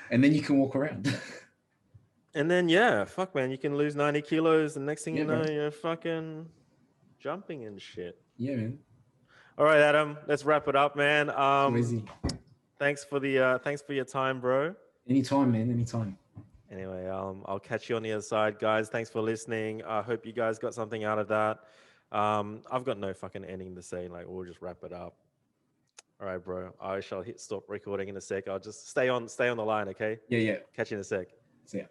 And then you can walk around. And then yeah, fuck, man, you can lose 90 kilos, and next thing Yeah, you know, bro. you're fucking jumping and shit. Yeah, man. All right, Adam, let's wrap it up, man. So easy. Thanks for your time, bro. Anytime, man. Anytime. Anyway, I'll catch you on the other side, guys. Thanks for listening. I hope you guys got something out of that. I've got no fucking ending to say. Like, we'll just wrap it up. All right, bro. I shall hit stop recording in a sec. I'll just stay on the line, okay? Yeah, yeah. Catch you in a sec. See ya.